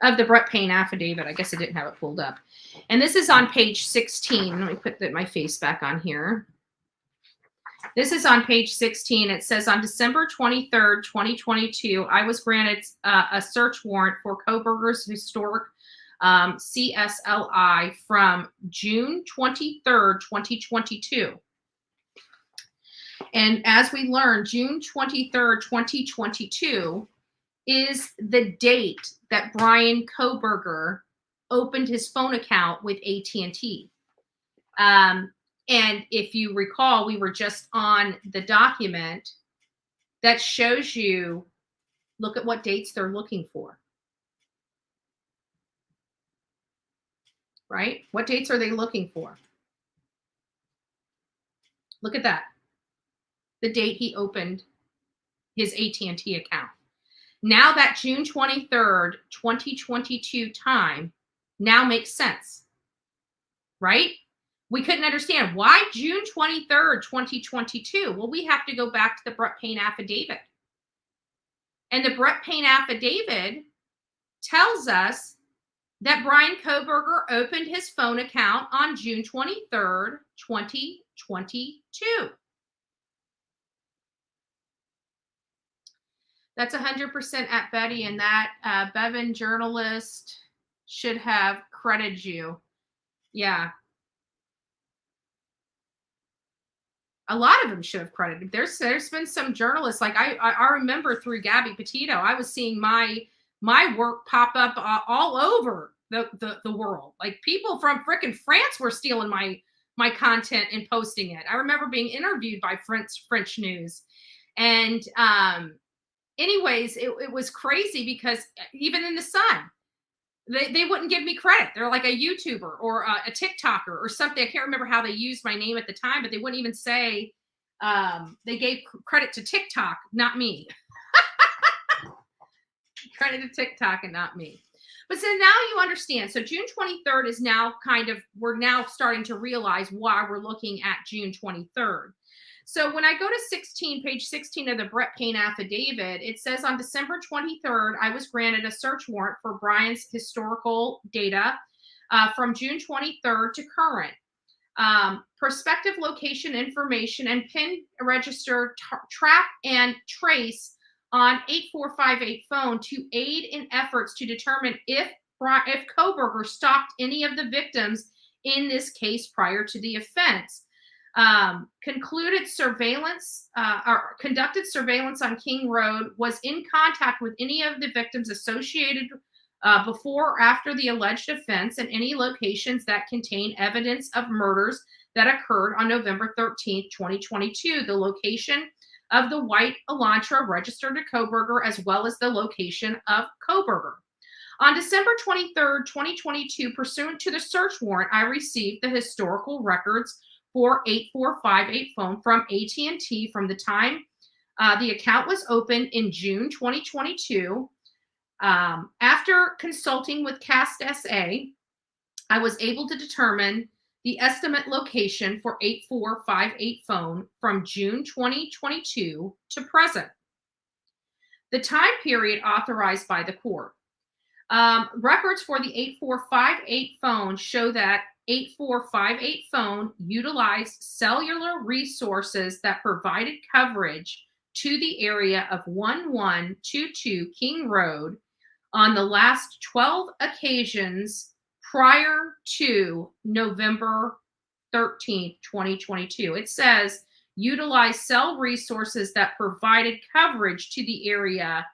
Of the Brett Payne affidavit. I guess I didn't have it pulled up. And this is on page 16. Let me put my face back on here. This is on page 16. It says, on December 23rd, 2022, I was granted a search warrant for Kohberger's historic CSLI from June 23rd, 2022. And as we learned, June 23rd, 2022 is the date that Bryan Kohberger opened his phone account with AT&T. And if you recall, we were just on the document that shows you, look at what dates they're looking for. Right? What dates are they looking for? Look at that. The date he opened his AT&T account. Now that June 23rd, 2022 time now makes sense, right? We couldn't understand why June 23rd, 2022. Well, we have to go back to the Brett Payne affidavit. And the Brett Payne affidavit tells us that Bryan Kohberger opened his phone account on June 23rd, 2022. That's 100% at Betty, and that Bevan journalist should have credited you. Yeah. A lot of them should have credited. There's been some journalists, like I remember through Gabby Petito, I was seeing my work pop up all over the world. Like people from frickin' France were stealing my content and posting it. I remember being interviewed by French news. And anyways, it was crazy because even in the Sun, they wouldn't give me credit. They're like a YouTuber or a TikToker or something. I can't remember how they used my name at the time, but they wouldn't even say they gave credit to TikTok, not me. Credit to TikTok and not me. But so now you understand. So June 23rd is now we're now starting to realize why we're looking at June 23rd. So when I go to page 16 of the Brett Payne affidavit, it says on December 23rd, I was granted a search warrant for Bryan's historical data from June 23rd to current. Prospective location information and PIN register track and trace on 8458 phone to aid in efforts to determine if Kohberger stalked any of the victims in this case prior to the offense. Conducted surveillance on King Road, was in contact with any of the victims associated before or after the alleged offense, and any locations that contain evidence of murders that occurred on November 13th, 2022. The location of the white Elantra registered to Kohberger, as well as the location of Kohberger. On December 23rd, 2022, pursuant to the search warrant, I received the historical records for 8458 phone from AT&T from the time the account was opened in June 2022. After consulting with CastSA, I was able to determine the estimate location for 8458 phone from June 2022 to present. The time period authorized by the court. Records for the 8458 phone show that 8458 phone utilized cellular resources that provided coverage to the area of 1122 King Road on the last 12 occasions prior to November 13th, 2022. It says utilize cell resources that provided coverage to the area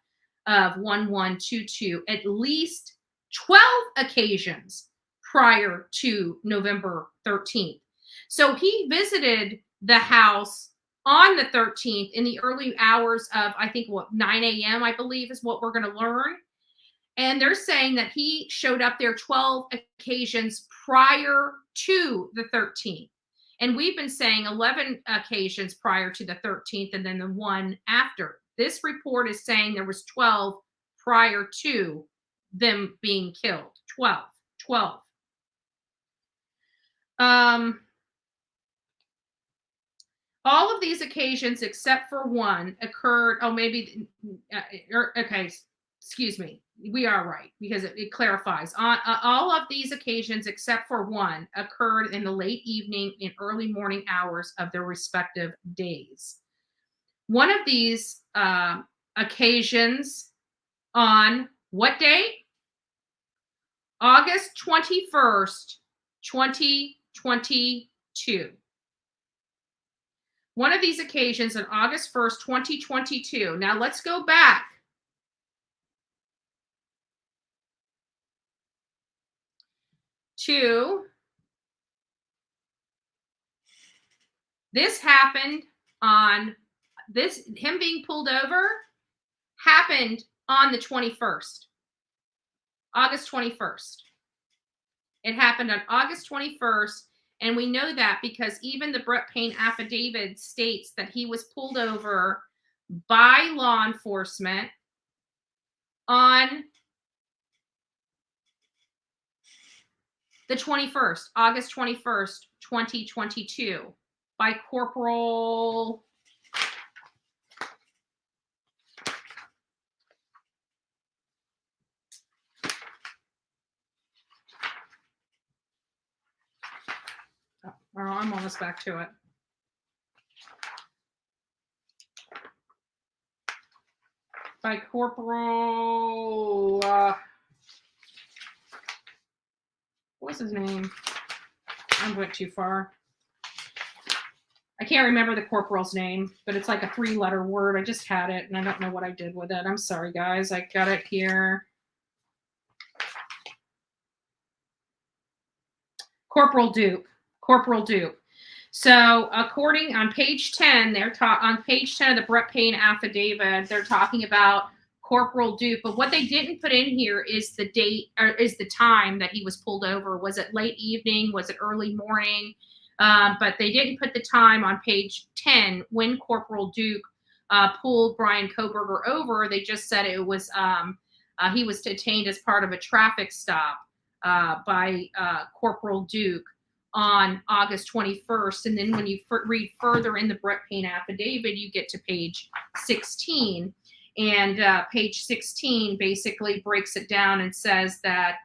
of 1122 at least 12 occasions prior to November 13th. So he visited the house on the 13th in the early hours of, I think, 9 a.m., I believe is what we're going to learn. And they're saying that he showed up there 12 occasions prior to the 13th. And we've been saying 11 occasions prior to the 13th and then the one after. This report is saying there was 12 prior to them being killed. 12. All of these occasions, except for one, occurred. Oh, maybe. Okay, excuse me. We are right because it clarifies. All of these occasions, except for one, occurred in the late evening and early morning hours of their respective days. One of these occasions on what date? August 21st, 2022. One of these occasions on August 1st, 2022. Now let's go back to this happened on this, him being pulled over happened on the 21st, August 21st. It happened on August 21st. And we know that because even the Brett Payne affidavit states that he was pulled over by law enforcement on the 21st, August 21st, 2022, by Corporal I'm almost back to it. By Corporal, what's his name? I went too far. I can't remember the corporal's name, but it's like a 3-letter word. I just had it, and I don't know what I did with it. I'm sorry, guys. I got it here. Corporal Duke. So according on page 10, on page 10 of the Brett Payne affidavit, they're talking about Corporal Duke. But what they didn't put in here is the date, or is the time that he was pulled over. Was it late evening? Was it early morning? But they didn't put the time on page 10 when Corporal Duke pulled Bryan Kohberger over. They just said it was he was detained as part of a traffic stop by Corporal Duke on August 21st. And then when you read further in the Brett Payne affidavit, you get to page 16. And page 16 basically breaks it down and says that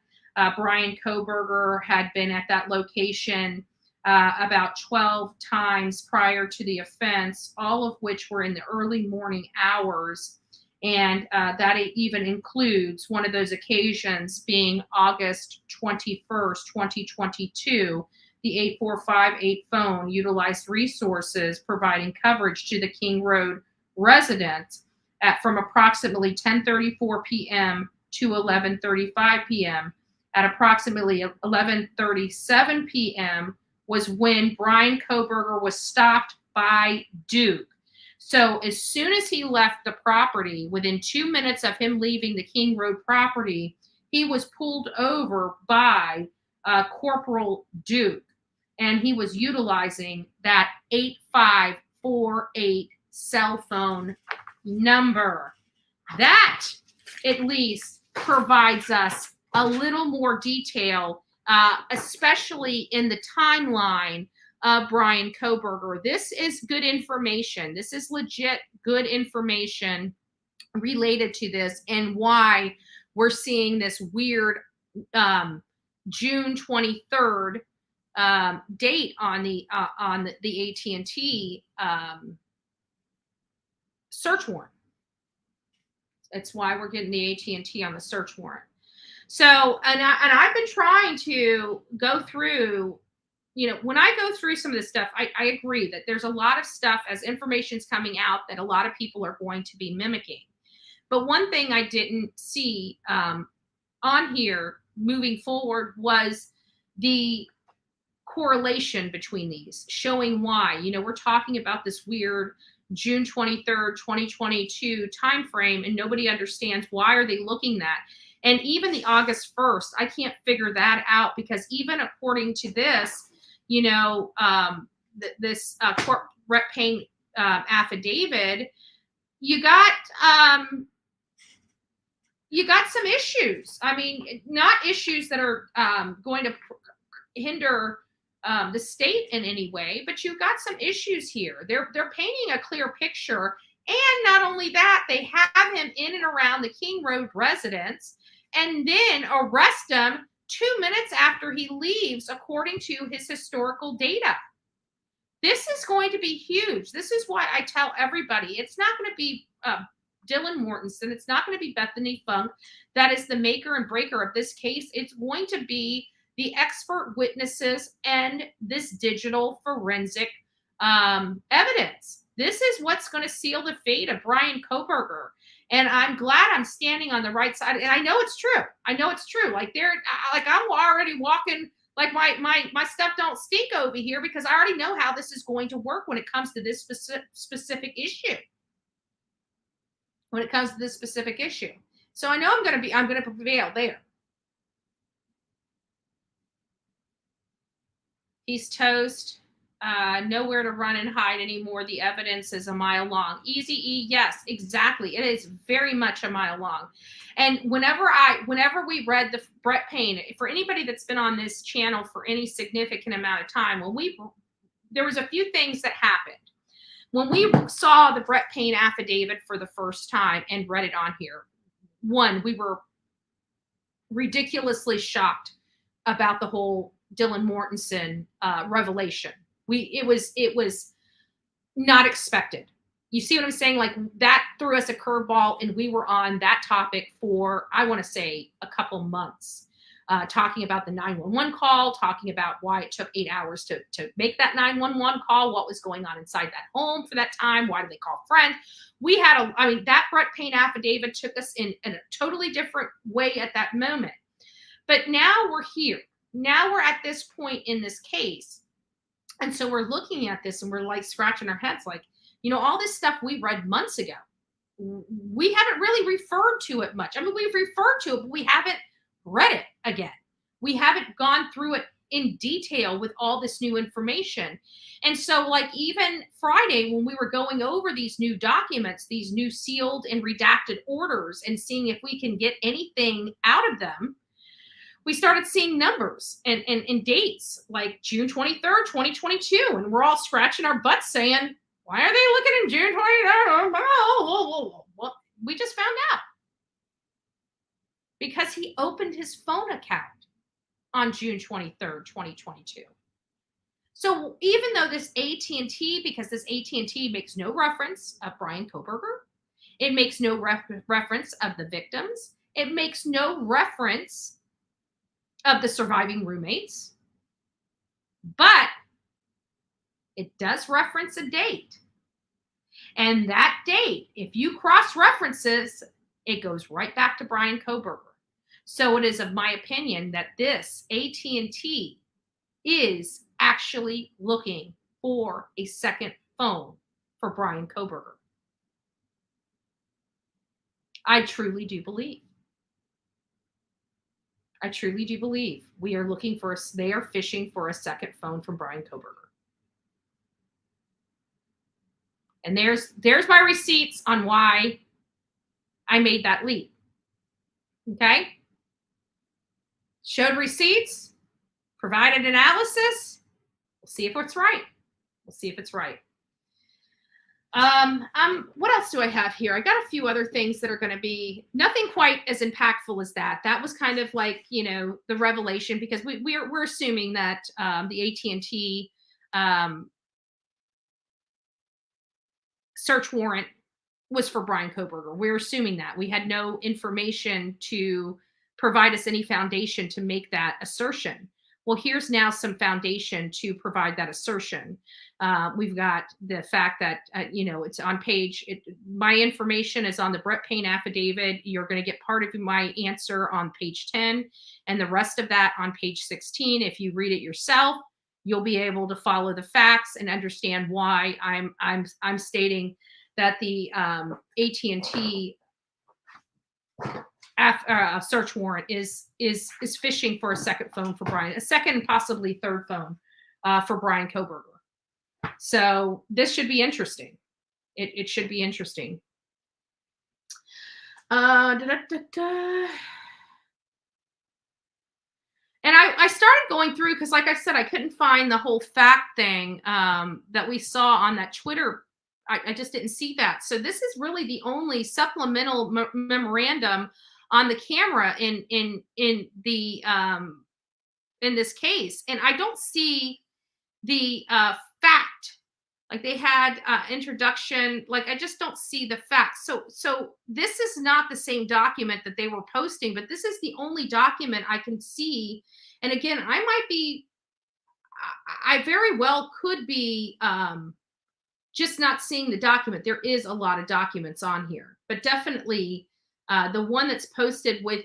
Bryan Kohberger had been at that location about 12 times prior to the offense, all of which were in the early morning hours. And that even includes one of those occasions being August 21st, 2022. The 8458 phone utilized resources providing coverage to the King Road residents from approximately 10:34 p.m. to 11:35 p.m. At approximately 11:37 p.m. was when Bryan Kohberger was stopped by Duke. So as soon as he left the property, within 2 minutes of him leaving the King Road property, he was pulled over by Corporal Duke. And he was utilizing that 8548 cell phone number. That at least provides us a little more detail, especially in the timeline of Bryan Kohberger. This is good information. This is legit good information related to this and why we're seeing this weird June 23rd date on the AT&T search warrant. That's why we're getting the AT&T on the search warrant. So, and I've been trying to go through, when I go through some of this stuff, I agree that there's a lot of stuff as information's coming out that a lot of people are going to be mimicking. But one thing I didn't see on here moving forward was the correlation between these, showing why. You know, we're talking about this weird June 23rd, 2022 timeframe, and nobody understands why are they looking that. And even the August 1st, I can't figure that out, because even according to this, you know, this court Brett Payne affidavit, you got some issues. I mean, not issues that are going to hinder the state in any way, but you've got some issues here. They're painting a clear picture, and not only that, they have him in and around the King Road residence, and then arrest him 2 minutes after he leaves, according to his historical data. This is going to be huge. This is why I tell everybody, it's not going to be Dylan Mortensen. It's not going to be Bethany Funk. That is the maker and breaker of this case. It's going to be the expert witnesses and this digital forensic evidence. This is what's going to seal the fate of Bryan Kohberger. And I'm glad I'm standing on the right side. And I know it's true. I know it's true. Like I'm already walking, like my stuff don't stink over here, because I already know how this is going to work when it comes to this specific issue. When it comes to this specific issue. So I know I'm going to prevail there. He's toast. Nowhere to run and hide anymore. The evidence is a mile long. Easy E, yes, exactly. It is very much a mile long. And whenever we read the Brett Payne, for anybody that's been on this channel for any significant amount of time, there was a few things that happened. When we saw the Brett Payne affidavit for the first time and read it on here, one, we were ridiculously shocked about the whole Dylan Mortensen revelation. It was not expected. You see what I'm saying? Like, that threw us a curveball, and we were on that topic for, I want to say, a couple months, talking about the 911 call, talking about why it took 8 hours to make that 911 call, what was going on inside that home for that time, why did they call friends? That Brett Payne affidavit took us in a totally different way at that moment. But now we're here. Now we're at this point in this case. And so we're looking at this and we're like scratching our heads, like, you know, all this stuff we read months ago, we haven't really referred to it much. I mean, we've referred to it, but we haven't read it again. We haven't gone through it in detail with all this new information. And so, like, even Friday, when we were going over these new documents, these new sealed and redacted orders, and seeing if we can get anything out of them, we started seeing numbers and dates like June 23rd, 2022. And we're all scratching our butts saying, why are they looking in June 23rd? Well, we just found out. Because he opened his phone account on June 23rd, 2022. So even though this AT&T, because this AT&T makes no reference of Bryan Kohberger, it makes no reference of the victims, it makes no reference of the surviving roommates, but it does reference a date. And that date, if you cross references, it goes right back to Bryan Kohberger. So it is of my opinion that this AT&T is actually looking for a second phone for Bryan Kohberger. I truly do believe. I truly do believe they are fishing for a second phone from Bryan Kohberger. And there's my receipts on why I made that leap. Okay? Showed receipts, provided analysis. We'll see if it's right. We'll see if it's right. What else do I have here? I got a few other things that are going to be nothing quite as impactful as that. That was kind of like, you know, the revelation, because we're assuming that the AT&T search warrant was for Bryan Kohberger. We're assuming that. We had no information to provide us any foundation to make that assertion. Well, here's now some foundation to provide that assertion. We've got the fact that, it's on page, my information is on the Brett Payne affidavit. You're going to get part of my answer on page 10 and the rest of that on page 16. If you read it yourself, you'll be able to follow the facts and understand why I'm stating that the AT&T search warrant is fishing for a second phone for Bryan, a second, possibly third phone for Bryan Kohberger. So this should be interesting. It should be interesting. And I started going through because, like I said, I couldn't find the whole fact thing that we saw on that Twitter. I just didn't see that. So this is really the only supplemental memorandum on the camera in this case, and I don't see the fact. Like they had introduction. Like I just don't see the facts. So this is not the same document that they were posting, but this is the only document I can see. And again, I very well could be just not seeing the document. There is a lot of documents on here, but definitely the one that's posted with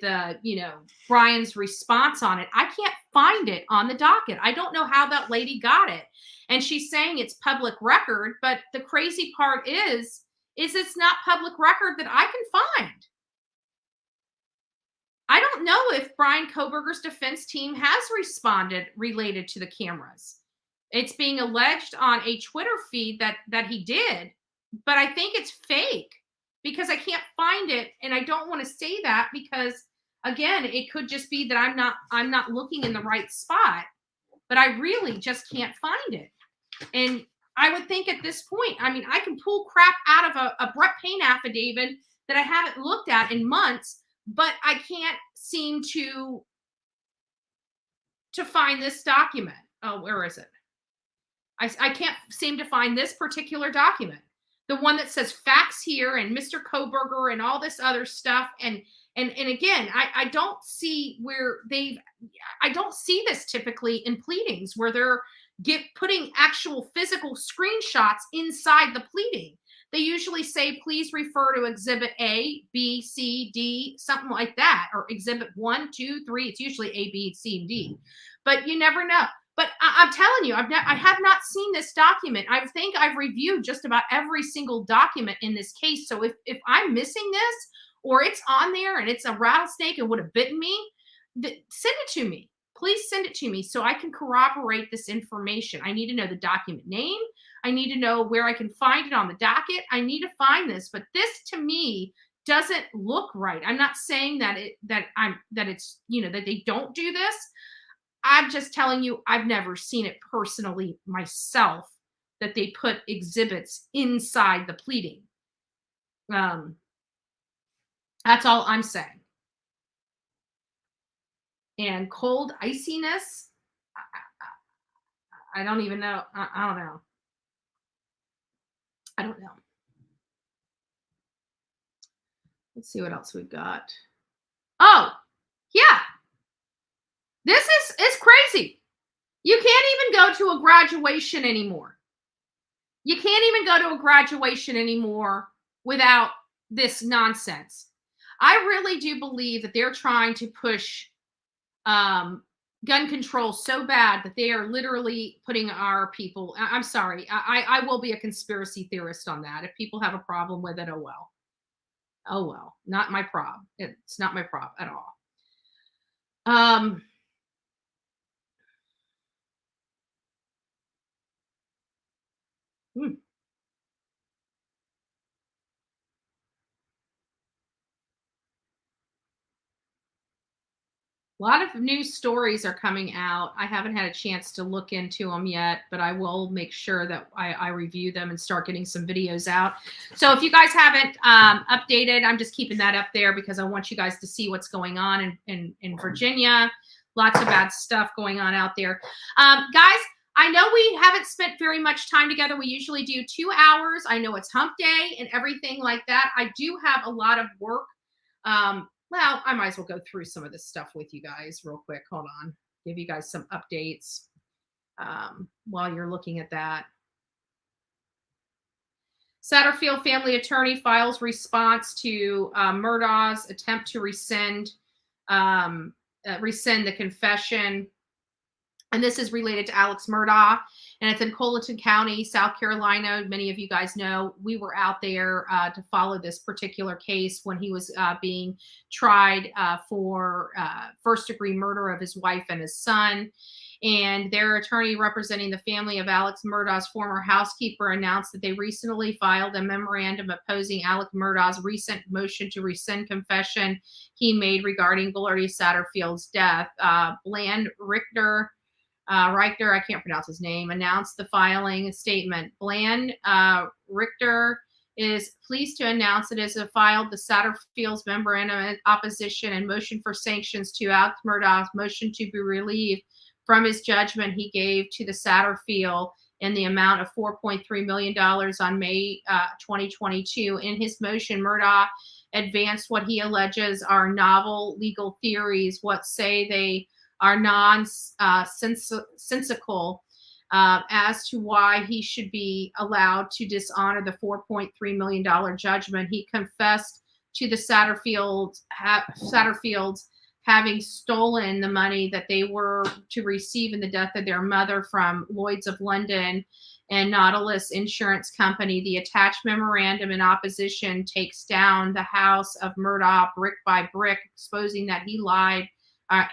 Bryan's response on it, I can't find it on the docket. I don't know how that lady got it. And she's saying it's public record, but the crazy part is it's not public record that I can find. I don't know if Bryan Kohberger's defense team has responded related to the cameras. It's being alleged on a Twitter feed that he did, but I think it's fake because I can't find it. And I don't want to say that because, again, it could just be that I'm not looking in the right spot, but I really just can't find it. And I would think at this point, I mean, I can pull crap out of a Brett Payne affidavit that I haven't looked at in months, but I can't seem to find this document. Oh, where is it? I can't seem to find this particular document. The one that says facts here and Mr. Kohberger and all this other stuff. And again, I don't see where I don't see this typically in pleadings where they're putting actual physical screenshots inside the pleading. They usually say, please refer to exhibit A, B, C, D, something like that, or exhibit 1, 2, 3. It's usually A, B, C, and D, but you never know. But I'm telling you, I have not seen this document. I think I've reviewed just about every single document in this case. So if I'm missing this, or it's on there and it's a rattlesnake and would have bitten me, send it to me. Please send it to me so I can corroborate this information. I need to know the document name. I need to know where I can find it on the docket. I need to find this, but this to me doesn't look right. I'm not saying that it's that they don't do this. I'm just telling you, I've never seen it personally myself that they put exhibits inside the pleading. That's all I'm saying. And cold iciness, I don't even know. I don't know. I don't know. Let's see what else we've got. Oh, yeah. It's crazy. You can't even go to a graduation anymore. You can't even go to a graduation anymore without this nonsense. I really do believe that they're trying to push gun control so bad that they are literally putting our people. I'm sorry. I will be a conspiracy theorist on that. If people have a problem with it, oh well. Oh well. Not my prob. It's not my prob at all. A lot of news stories are coming out. I haven't had a chance to look into them yet, but I will make sure that I review them and start getting some videos out. So if you guys haven't updated, I'm just keeping that up there because I want you guys to see what's going on in Virginia. Lots of bad stuff going on out there. Guys, I know we haven't spent very much time together. We usually do 2 hours. I know it's hump day and everything like that. I do have a lot of work. Well, I might as well go through some of this stuff with you guys real quick. Hold on. give you guys some updates while you're looking at that. Satterfield family attorney files response to Murdaugh's attempt to rescind the confession. And this is related to Alex Murdaugh, and it's in Colleton County, South Carolina. Many of you guys know we were out there to follow this particular case when he was being tried for first-degree murder of his wife and his son. And their attorney representing the family of Alex Murdaugh's former housekeeper announced that they recently filed a memorandum opposing Alex Murdaugh's recent motion to rescind confession he made regarding Gloria Satterfield's death. Bland Richter, I can't pronounce his name, announced the filing statement. Bland Richter is pleased to announce it has filed the Satterfield's memorandum opposition and motion for sanctions to Alex Murdaugh's motion to be relieved from his judgment he gave to the Satterfield in the amount of $4.3 million on May 2022. In his motion, Murdaugh advanced what he alleges are novel legal theories, what say they are nonsensical as to why he should be allowed to dishonor the $4.3 million judgment. He confessed to the Satterfields having stolen the money that they were to receive in the death of their mother from Lloyd's of London and Nautilus Insurance Company. The attached memorandum in opposition takes down the house of Murdaugh brick by brick, exposing that he lied.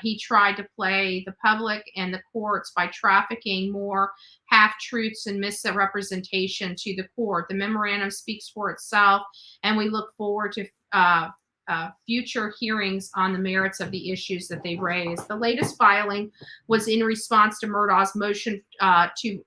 He tried to play the public and the courts by trafficking more half-truths and misrepresentation to the court. The memorandum speaks for itself, and we look forward to future hearings on the merits of the issues that they raised. The latest filing was in response to Murdaugh's motion to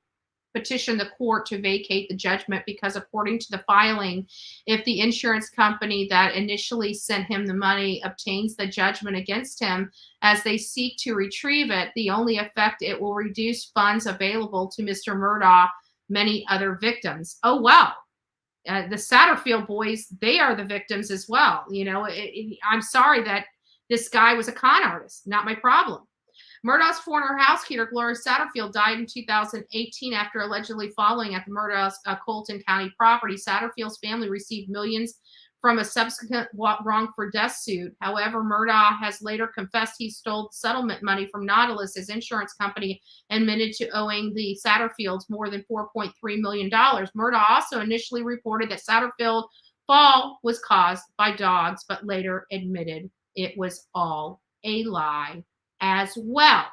petition the court to vacate the judgment because, according to the filing, if the insurance company that initially sent him the money obtains the judgment against him as they seek to retrieve it, the only effect it will reduce funds available to Mr. Murdaugh, many other victims. Oh, wow. The Satterfield boys, they are the victims as well. You know, I'm sorry that this guy was a con artist, not my problem. Murdaugh's former housekeeper, Gloria Satterfield, died in 2018 after allegedly falling at the Murdaugh's Colleton County property. Satterfield's family received millions from a subsequent wrongful death suit. However, Murdaugh has later confessed he stole settlement money from Nautilus, his insurance company, and admitted to owing the Satterfields more than $4.3 million. Murdaugh also initially reported that Satterfield fall was caused by dogs, but later admitted it was all a lie as well.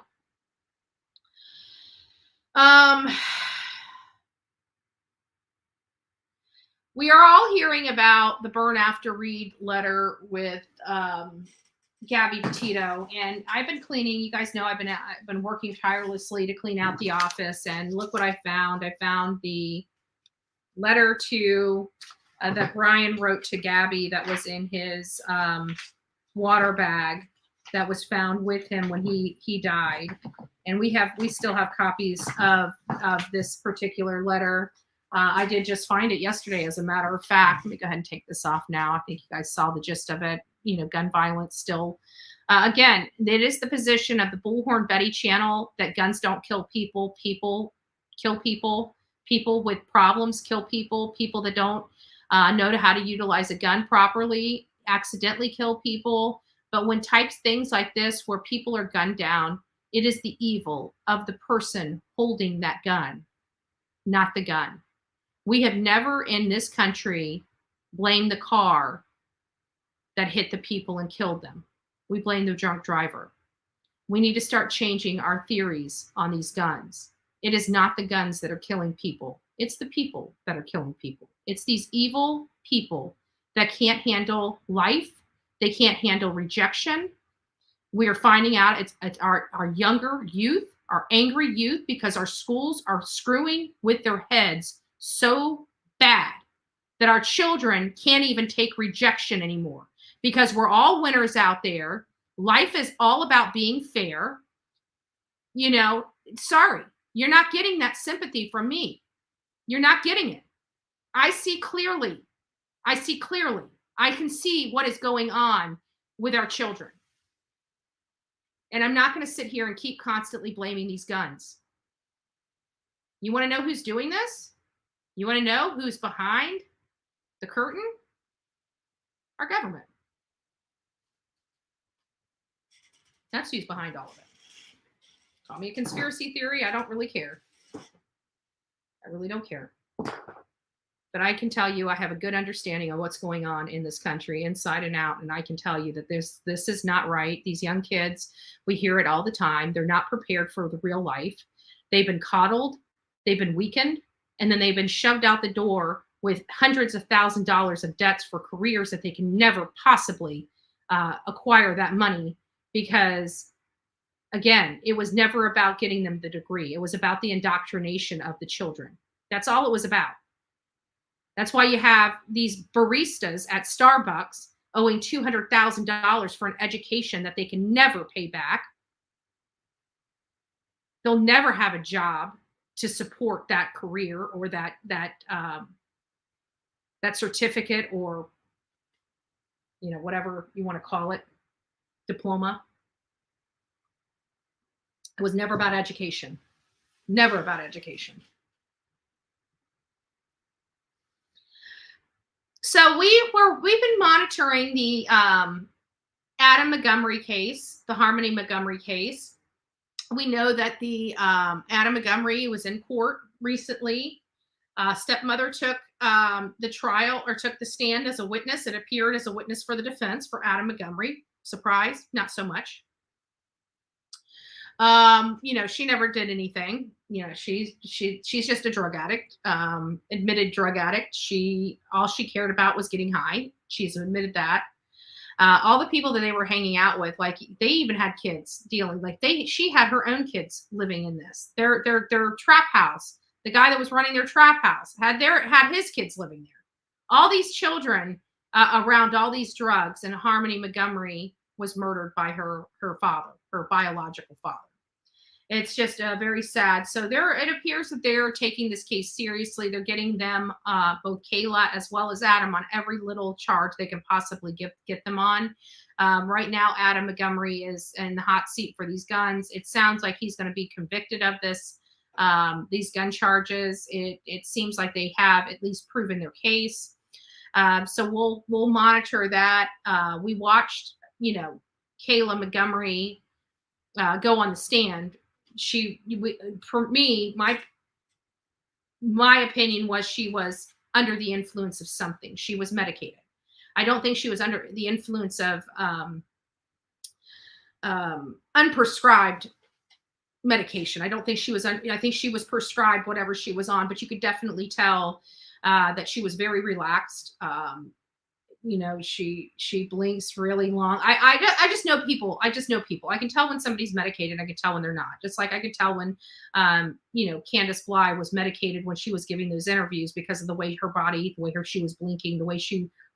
We are all hearing about the burn after read letter with Gabby Petito, and I've been cleaning. You guys know I've been working tirelessly to clean out the office, and look what I found. I found the letter to that Bryan wrote to Gabby that was in his water bag that was found with him when he died, and we still have copies of this particular letter. I did just find it yesterday, as a matter of fact. Let me go ahead and take this off now. I think you guys saw the gist of it. You know, gun violence still. Again, it is the position of the Bullhorn Betty channel that guns don't kill people. People kill people. People with problems kill people. People that don't know how to utilize a gun properly accidentally kill people. But when types things like this, where people are gunned down, it is the evil of the person holding that gun, not the gun. We have never in this country blamed the car that hit the people and killed them. We blame the drunk driver. We need to start changing our theories on these guns. It is not the guns that are killing people. It's the people that are killing people. It's these evil people that can't handle life. They can't handle rejection. We are finding out it's our younger youth, our angry youth, because our schools are screwing with their heads so bad that our children can't even take rejection anymore, because we're all winners out there. Life is all about being fair. You know, sorry, you're not getting that sympathy from me. You're not getting it. I see clearly. I can see what is going on with our children. And I'm not going to sit here and keep constantly blaming these guns. You want to know who's doing this? You want to know who's behind the curtain? Our government. That's who's behind all of it. Call me a conspiracy theory. I don't really care. I really don't care. But I can tell you I have a good understanding of what's going on in this country inside and out. And I can tell you that this is not right. These young kids, we hear it all the time. They're not prepared for the real life. They've been coddled. They've been weakened. And then they've been shoved out the door with hundreds of thousands of dollars of debts for careers that they can never possibly acquire that money. Because, again, it was never about getting them the degree. It was about the indoctrination of the children. That's all it was about. That's why you have these baristas at Starbucks owing $200,000 for an education that they can never pay back. They'll never have a job to support that career or that certificate or, whatever you want to call it, diploma. It was never about education. Never about education. So we've been monitoring the Adam Montgomery case, the Harmony Montgomery case. We know that the Adam Montgomery was in court recently. Stepmother took the trial or took the stand as a witness. It appeared as a witness for the defense for Adam Montgomery. Surprise, not so much. She never did anything. She's just a drug addict, admitted drug addict. All she cared about was getting high. She's admitted that. All the people that they were hanging out with, like they even had kids dealing, she had her own kids living in this. Their trap house. The guy that was running their trap house had his kids living there. All these children around all these drugs, and Harmony Montgomery was murdered by her father, her biological father. It's just very sad. So it appears that they're taking this case seriously. They're getting them, both Kayla as well as Adam, on every little charge they can possibly get them on. Right now, Adam Montgomery is in the hot seat for these guns. It sounds like he's going to be convicted of these gun charges. It seems like they have at least proven their case. So we'll monitor that. We watched, Kayla Montgomery go on the stand. For me, my opinion was she was under the influence of something. She was medicated. I don't think she was under the influence of unprescribed medication. I don't think she was. I think she was prescribed whatever she was on, but you could definitely tell that she was very relaxed. She blinks really long. I just know people. I can tell when somebody's medicated. I can tell when they're not. Just like I could tell when, Candace Bly was medicated when she was giving those interviews because of the way her body, the way she was blinking, the way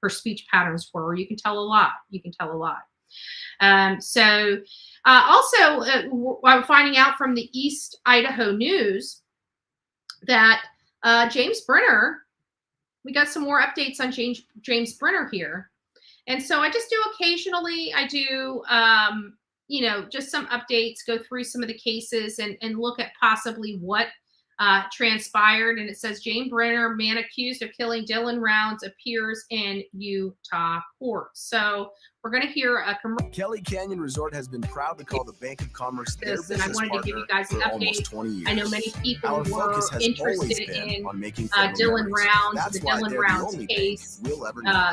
her speech patterns were. You can tell a lot. Also, I'm finding out from the East Idaho News that James Brenner. We got some more updates on James Brenner here. And so I just do occasionally, just some updates, go through some of the cases and look at possibly what transpired. And it says James Brenner, man accused of killing Dylan Rounds, appears in Utah court. So we're going to hear a commercial. Kelly Canyon Resort has been proud to call the Bank of Commerce their business and I wanted to give you guys an update. 20 years. I know many people were interested in Dylan Rounds, the Dylan Rounds case.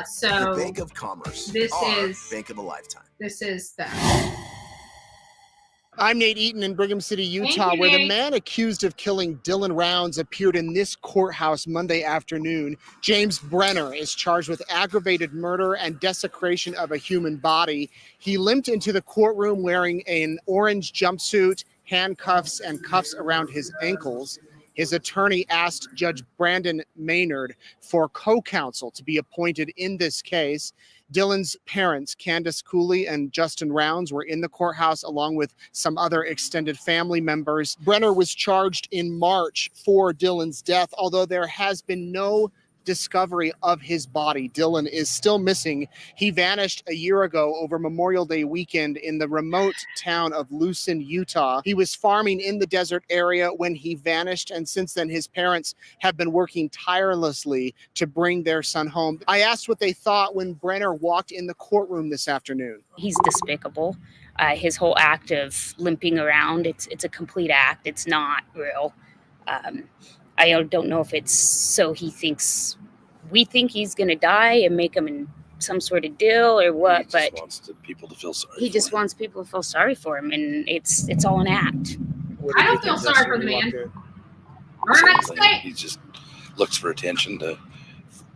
So the Bank of Commerce, this is Bank of a Lifetime. This is that. I'm Nate Eaton in Brigham City, Utah, where the man accused of killing Dylan Rounds appeared in this courthouse Monday afternoon. James Brenner is charged with aggravated murder and desecration of a human body. He limped into the courtroom wearing an orange jumpsuit, handcuffs, and cuffs around his ankles. His attorney asked Judge Brandon Maynard for co-counsel to be appointed in this case. Dylan's parents, Candace Cooley and Justin Rounds, were in the courthouse along with some other extended family members. Brenner was charged in March for Dylan's death, although there has been no discovery of his body. Dylan is still missing. He vanished a year ago over Memorial Day weekend in the remote town of Lucin, Utah. He was farming in the desert area when he vanished, and since then his parents have been working tirelessly to bring their son home. I asked what they thought when Brenner walked in the courtroom this afternoon. He's despicable. His whole act of limping around, it's a complete act. It's not real. I don't know if it's so we think he's going to die and make him in some sort of deal or what, but he just wants people to feel sorry. He just wants people to feel sorry for him, and it's all an act. I don't feel sorry for the man. We're not saying. He just looks for attention to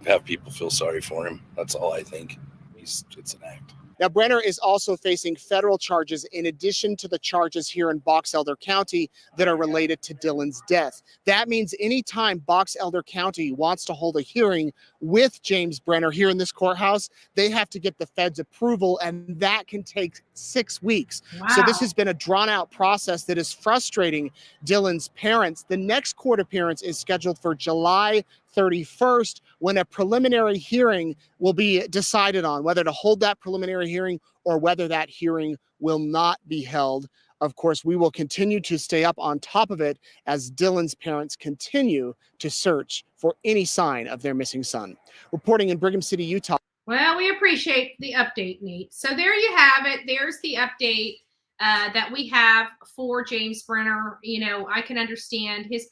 have people feel sorry for him. That's all I think. It's an act. Now, Brenner is also facing federal charges in addition to the charges here in Box Elder County that are related to Dylan's death. That means anytime Box Elder County wants to hold a hearing with James Brenner here in this courthouse, they have to get the feds' approval, and that can take 6 weeks. Wow. So this has been a drawn-out process that is frustrating Dylan's parents. The next court appearance is scheduled for July 31st, when a preliminary hearing will be decided on whether to hold that preliminary hearing or whether that hearing will not be held. Of course, we will continue to stay up on top of it as Dylan's parents continue to search for any sign of their missing son. Reporting in Brigham City, Utah. Well, we appreciate the update, Nate. So there you have it. There's the update that we have for James Brenner. You know, I can understand his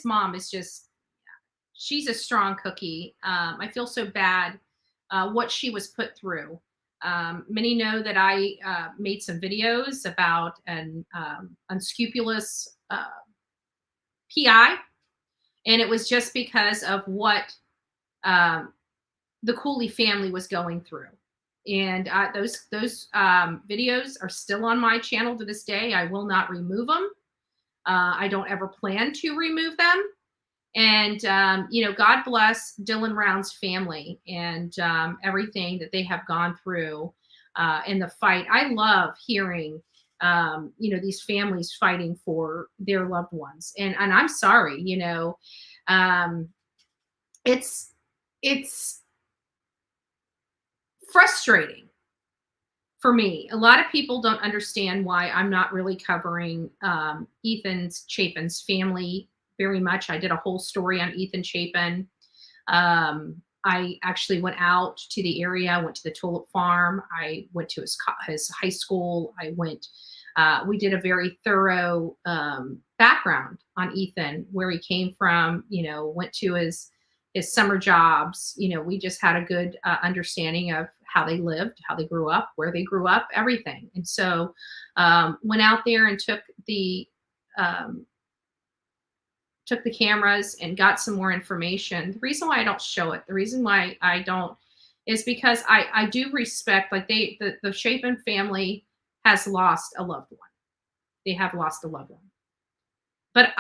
mom is just, she's a strong cookie. I feel so bad what she was put through. Many know that I made some videos about an unscrupulous PI, and it was just because of what the Cooley family was going through. And those videos are still on my channel to this day. I will not remove them. I don't ever plan to remove them. And, you know, God bless Dylan Round's family and everything that they have gone through in the fight. I love hearing, you know, these families fighting for their loved ones. And I'm sorry, you know, it's frustrating for me. A lot of people don't understand why I'm not really covering Ethan Chapin's family very much. I did a whole story on Ethan Chapin. I actually went out to the area, went to the Tulip Farm. I went to his high school. We did a very thorough background on Ethan, where he came from, you know, went to his summer jobs. You know, we just had a good understanding of how they lived, how they grew up, where they grew up, everything. And so went out there and took the cameras and got some more information. The reason why I don't show it, the reason why I don't, is because I do respect, like the Chapin family has lost a loved one. They have lost a loved one. But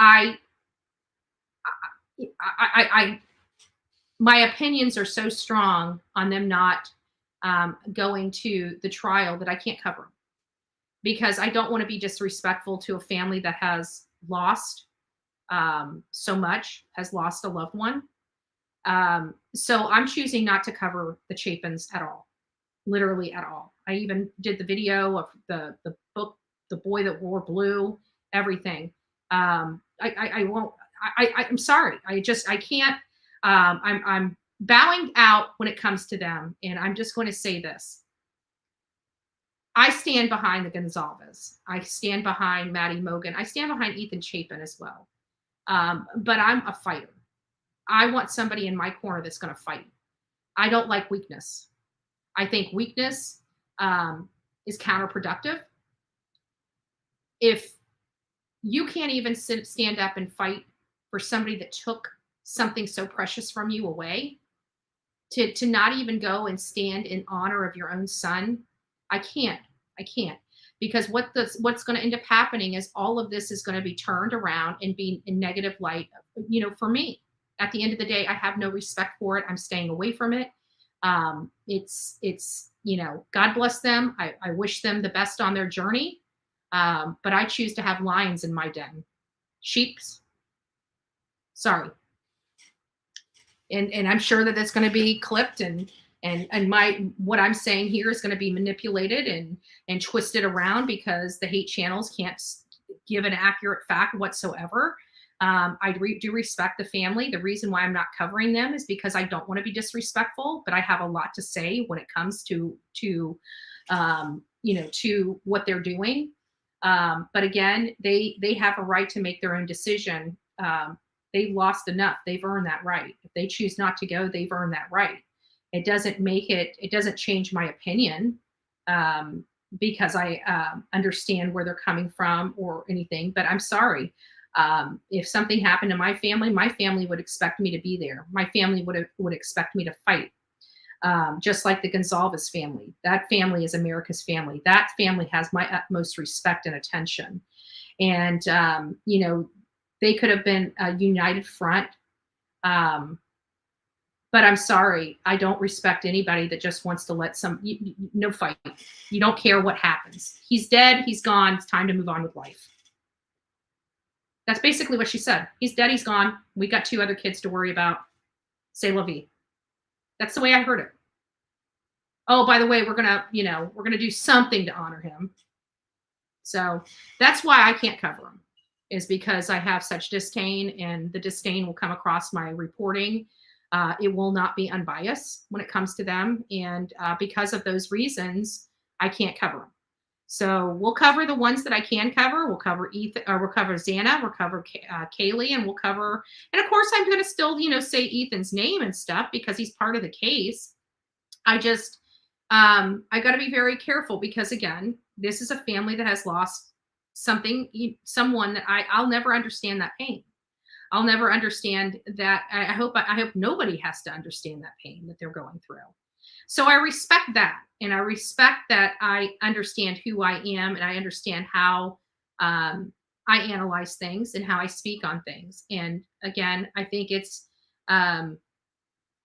my opinions are so strong on them not going to the trial that I can't cover them, because I don't want to be disrespectful to a family that has lost so much, has lost a loved one. So I'm choosing not to cover the Chapins at all, literally at all. I even did the video of the book, The Boy That Wore Blue, everything. I won't, I'm sorry. I can't, I'm bowing out when it comes to them. And I'm just going to say this. I stand behind the Gonzalez. I stand behind Maddie Mogan. I stand behind Ethan Chapin as well. But I'm a fighter. I want somebody in my corner that's going to fight. I don't like weakness. I think weakness is counterproductive. If you can't even stand up and fight for somebody that took something so precious from you away, to not even go and stand in honor of your own son, I can't. Because what's going to end up happening is all of this is going to be turned around and be in negative light, you know, for me. At the end of the day, I have no respect for it. I'm staying away from it. It's you know, God bless them. I wish them the best on their journey. But I choose to have lions in my den. Sheeps. Sorry. and I'm sure that it's going to be clipped and what I'm saying here is going to be manipulated and twisted around because the hate channels can't give an accurate fact whatsoever. I do respect the family. The reason why I'm not covering them is because I don't want to be disrespectful, but I have a lot to say when it comes to what they're doing. But again, they have a right to make their own decision. They've lost enough. They've earned that right. If they choose not to go, they've earned that right. It doesn't change my opinion because I understand where they're coming from or anything, but I'm sorry. If something happened to my family would expect me to be there. My family would expect me to fight. Just like the Gonzalez family. That family is America's family. That family has my utmost respect and attention. And, they could have been a united front. But I'm sorry, I don't respect anybody that just wants to let no fight. You don't care what happens. He's dead. He's gone. It's time to move on with life. That's basically what she said. He's dead. He's gone. We got 2 other kids to worry about. C'est la vie. That's the way I heard it. Oh, by the way, we're gonna do something to honor him. So that's why I can't cover him, is because I have such disdain, and the disdain will come across my reporting. It will not be unbiased when it comes to them, and because of those reasons, I can't cover them. So we'll cover the ones that I can cover. We'll cover Ethan, or we'll cover Xana, we'll cover Kaylee, and we'll cover, and of course, I'm going to still, say Ethan's name and stuff because he's part of the case. I just, I got to be very careful because, again, this is a family that has lost someone that I'll never understand that pain. I'll never understand that. I hope nobody has to understand that pain that they're going through. So I respect that. And I respect that I understand who I am, and I understand how I analyze things and how I speak on things. And again, I think it's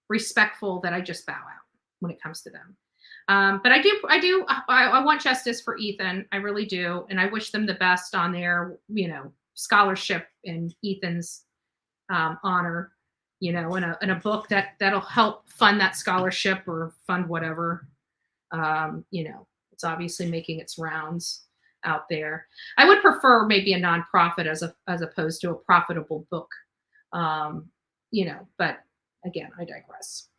respectful that I just bow out when it comes to them. But I want justice for Ethan. I really do. And I wish them the best on their, scholarship in Ethan's honor, in a book that'll help fund that scholarship or fund whatever. It's obviously making its rounds out there. I would prefer maybe a nonprofit as opposed to a profitable book. But again, I digress.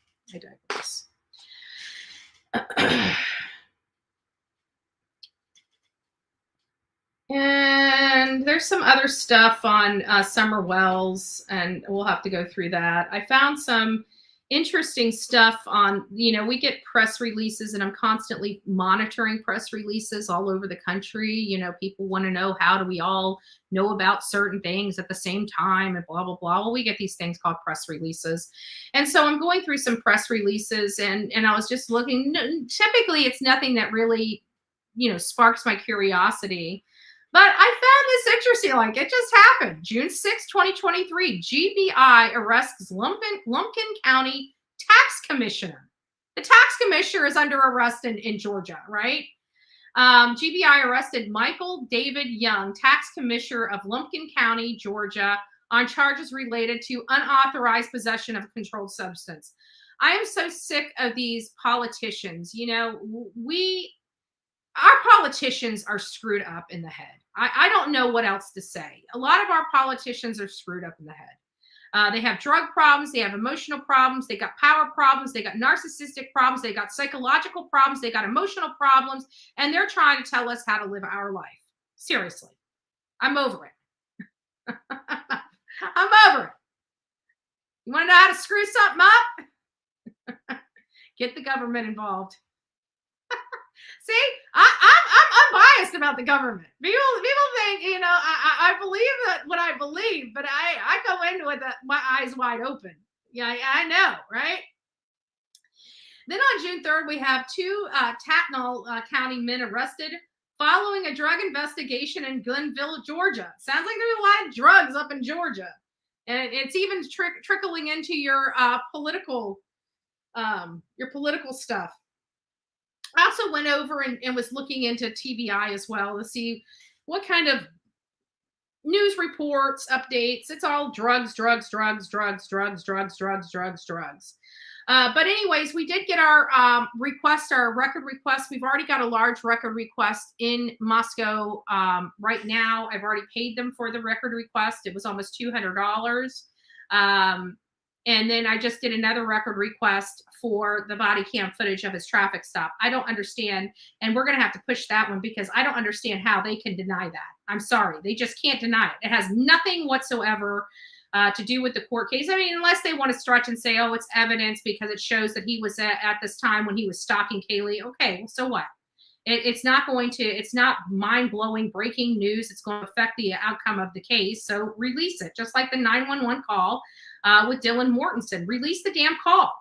And there's some other stuff on Summer Wells, and we'll have to go through that. I found some interesting stuff on, we get press releases, and I'm constantly monitoring press releases all over the country. People want to know, how do we all know about certain things at the same time and blah, blah, blah. Well, we get these things called press releases. And so I'm going through some press releases, and I was just looking. Typically, it's nothing that really, sparks my curiosity. But I found this interesting, like it just happened. June 6, 2023, GBI arrests Lumpkin County tax commissioner. The tax commissioner is under arrest in Georgia, right? GBI arrested Michael David Young, tax commissioner of Lumpkin County, Georgia, on charges related to unauthorized possession of a controlled substance. I am so sick of these politicians. Our politicians are screwed up in the head. I don't know what else to say. A lot of our politicians are screwed up in the head. They have drug problems. They have emotional problems. They got power problems. They got narcissistic problems. They got psychological problems. They got emotional problems. And they're trying to tell us how to live our life. Seriously. I'm over it. I'm over it. You want to know how to screw something up? Get the government involved. See, I'm biased about the government. People think, I believe that what I believe, but I go into it my eyes wide open. Yeah, I know, right? Then on June 3rd, we have 2 Tatnall County men arrested following a drug investigation in Glenville, Georgia. Sounds like there's a lot of drugs up in Georgia, and it's even trickling into your political stuff. I also went over and was looking into TBI as well to see what kind of news reports, updates. It's all drugs. But anyways, we did get our request, our record request. We've already got a large record request in Moscow right now. I've already paid them for the record request. It was almost $200. And then I just did another record request for the body cam footage of his traffic stop. I don't understand. And we're going to have to push that one because I don't understand how they can deny that. I'm sorry. They just can't deny it. It has nothing whatsoever to do with the court case. I mean, unless they want to stretch and say, oh, it's evidence because it shows that he was at this time when he was stalking Kaylee. Okay, well, so what? It's not mind-blowing breaking news. It's going to affect the outcome of the case. So release it, just like the 911 call with Dylan Mortensen. Release the damn call.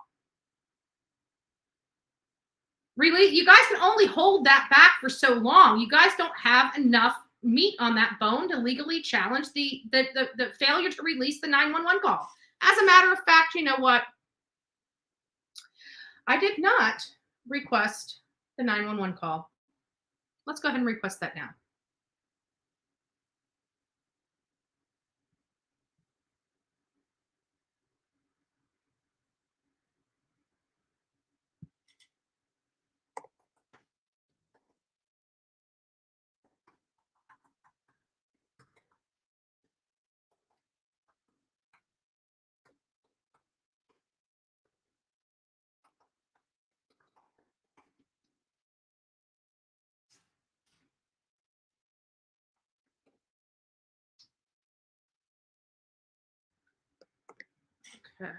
Really, you guys can only hold that back for so long. You guys don't have enough meat on that bone to legally challenge the failure to release the 911 call. As a matter of fact, you know what? I did not request the 911 call. Let's go ahead and request that now. Okay.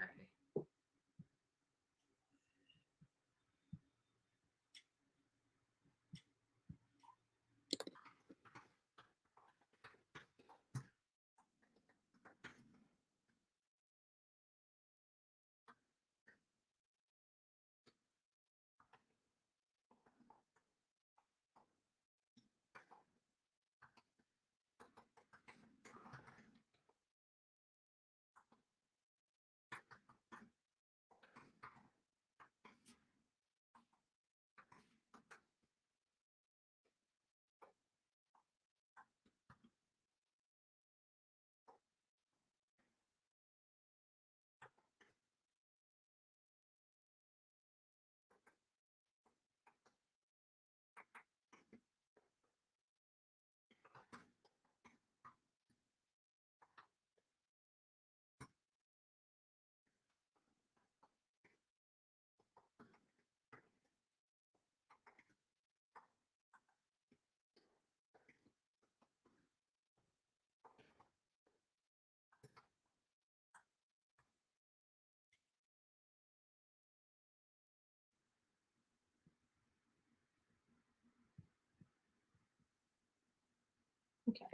Okay.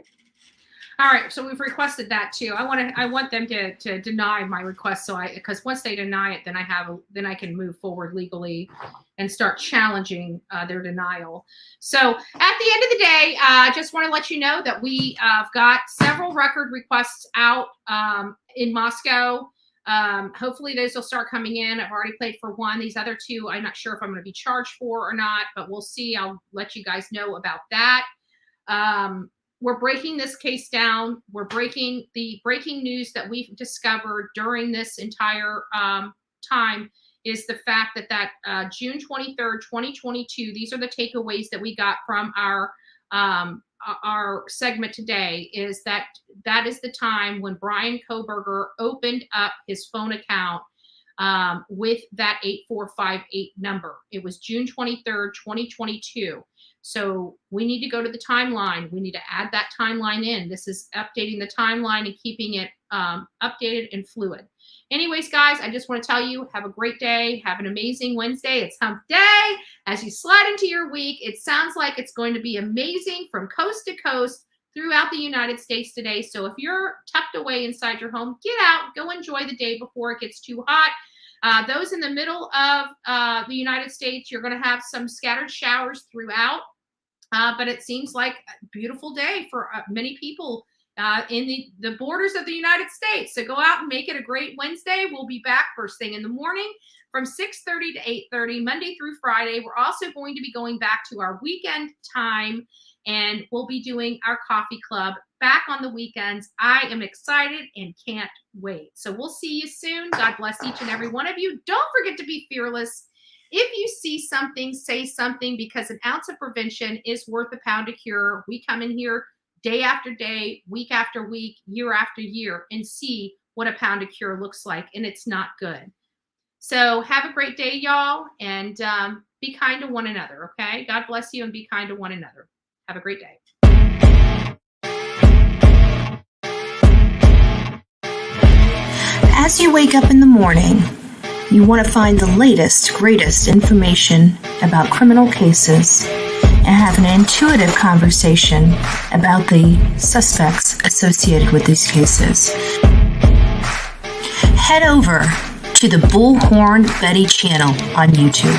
All right, so we've requested that too. I want them to deny my request, because once they deny it, then I can move forward legally and start challenging their denial. So at the end of the day, I just want to let you know that we have got several record requests out in Moscow. Hopefully those will start coming in. I've already played for one. These other two, I'm not sure if I'm going to be charged for or not, but we'll see. I'll let you guys know about that. We're breaking this case down. We're breaking the breaking news that we've discovered during this entire time is the fact that June 23rd, 2022, these are the takeaways that we got from our segment today, is that is the time when Bryan Kohberger opened up his phone account with that 8458 number. It was June 23rd, 2022. So we need to go to the timeline. We need to add that timeline in. This is updating the timeline and keeping it updated and fluid. Anyways, guys, I just want to tell you, have a great day. Have an amazing Wednesday. It's hump day. As you slide into your week, it sounds like it's going to be amazing from coast to coast throughout the United States today. So if you're tucked away inside your home, get out, go enjoy the day before it gets too hot. Those in the middle of the United States, you're going to have some scattered showers throughout. But it seems like a beautiful day for many people in the borders of the United States. So go out and make it a great Wednesday. We'll be back first thing in the morning from 6:30 to 8:30, Monday through Friday. We're also going to be going back to our weekend time. and we'll be doing our coffee club back on the weekends. I am excited and can't wait. So we'll see you soon. God bless each and every one of you. Don't forget to be fearless. If you see something, say something, because an ounce of prevention is worth a pound of cure. We come in here day after day, week after week, year after year, and see what a pound of cure looks like, and it's not good. So have a great day, y'all, and be kind to one another, okay? God bless you, and be kind to one another. Have a great day. As you wake up in the morning, you want to find the latest, greatest information about criminal cases and have an intuitive conversation about the suspects associated with these cases. Head over to the Bullhorn Betty channel on YouTube.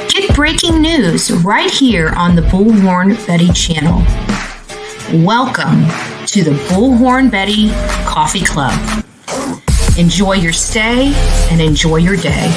Get breaking news right here on the Bullhorn Betty channel. Welcome to the Bullhorn Betty Coffee Club. Enjoy your stay and enjoy your day.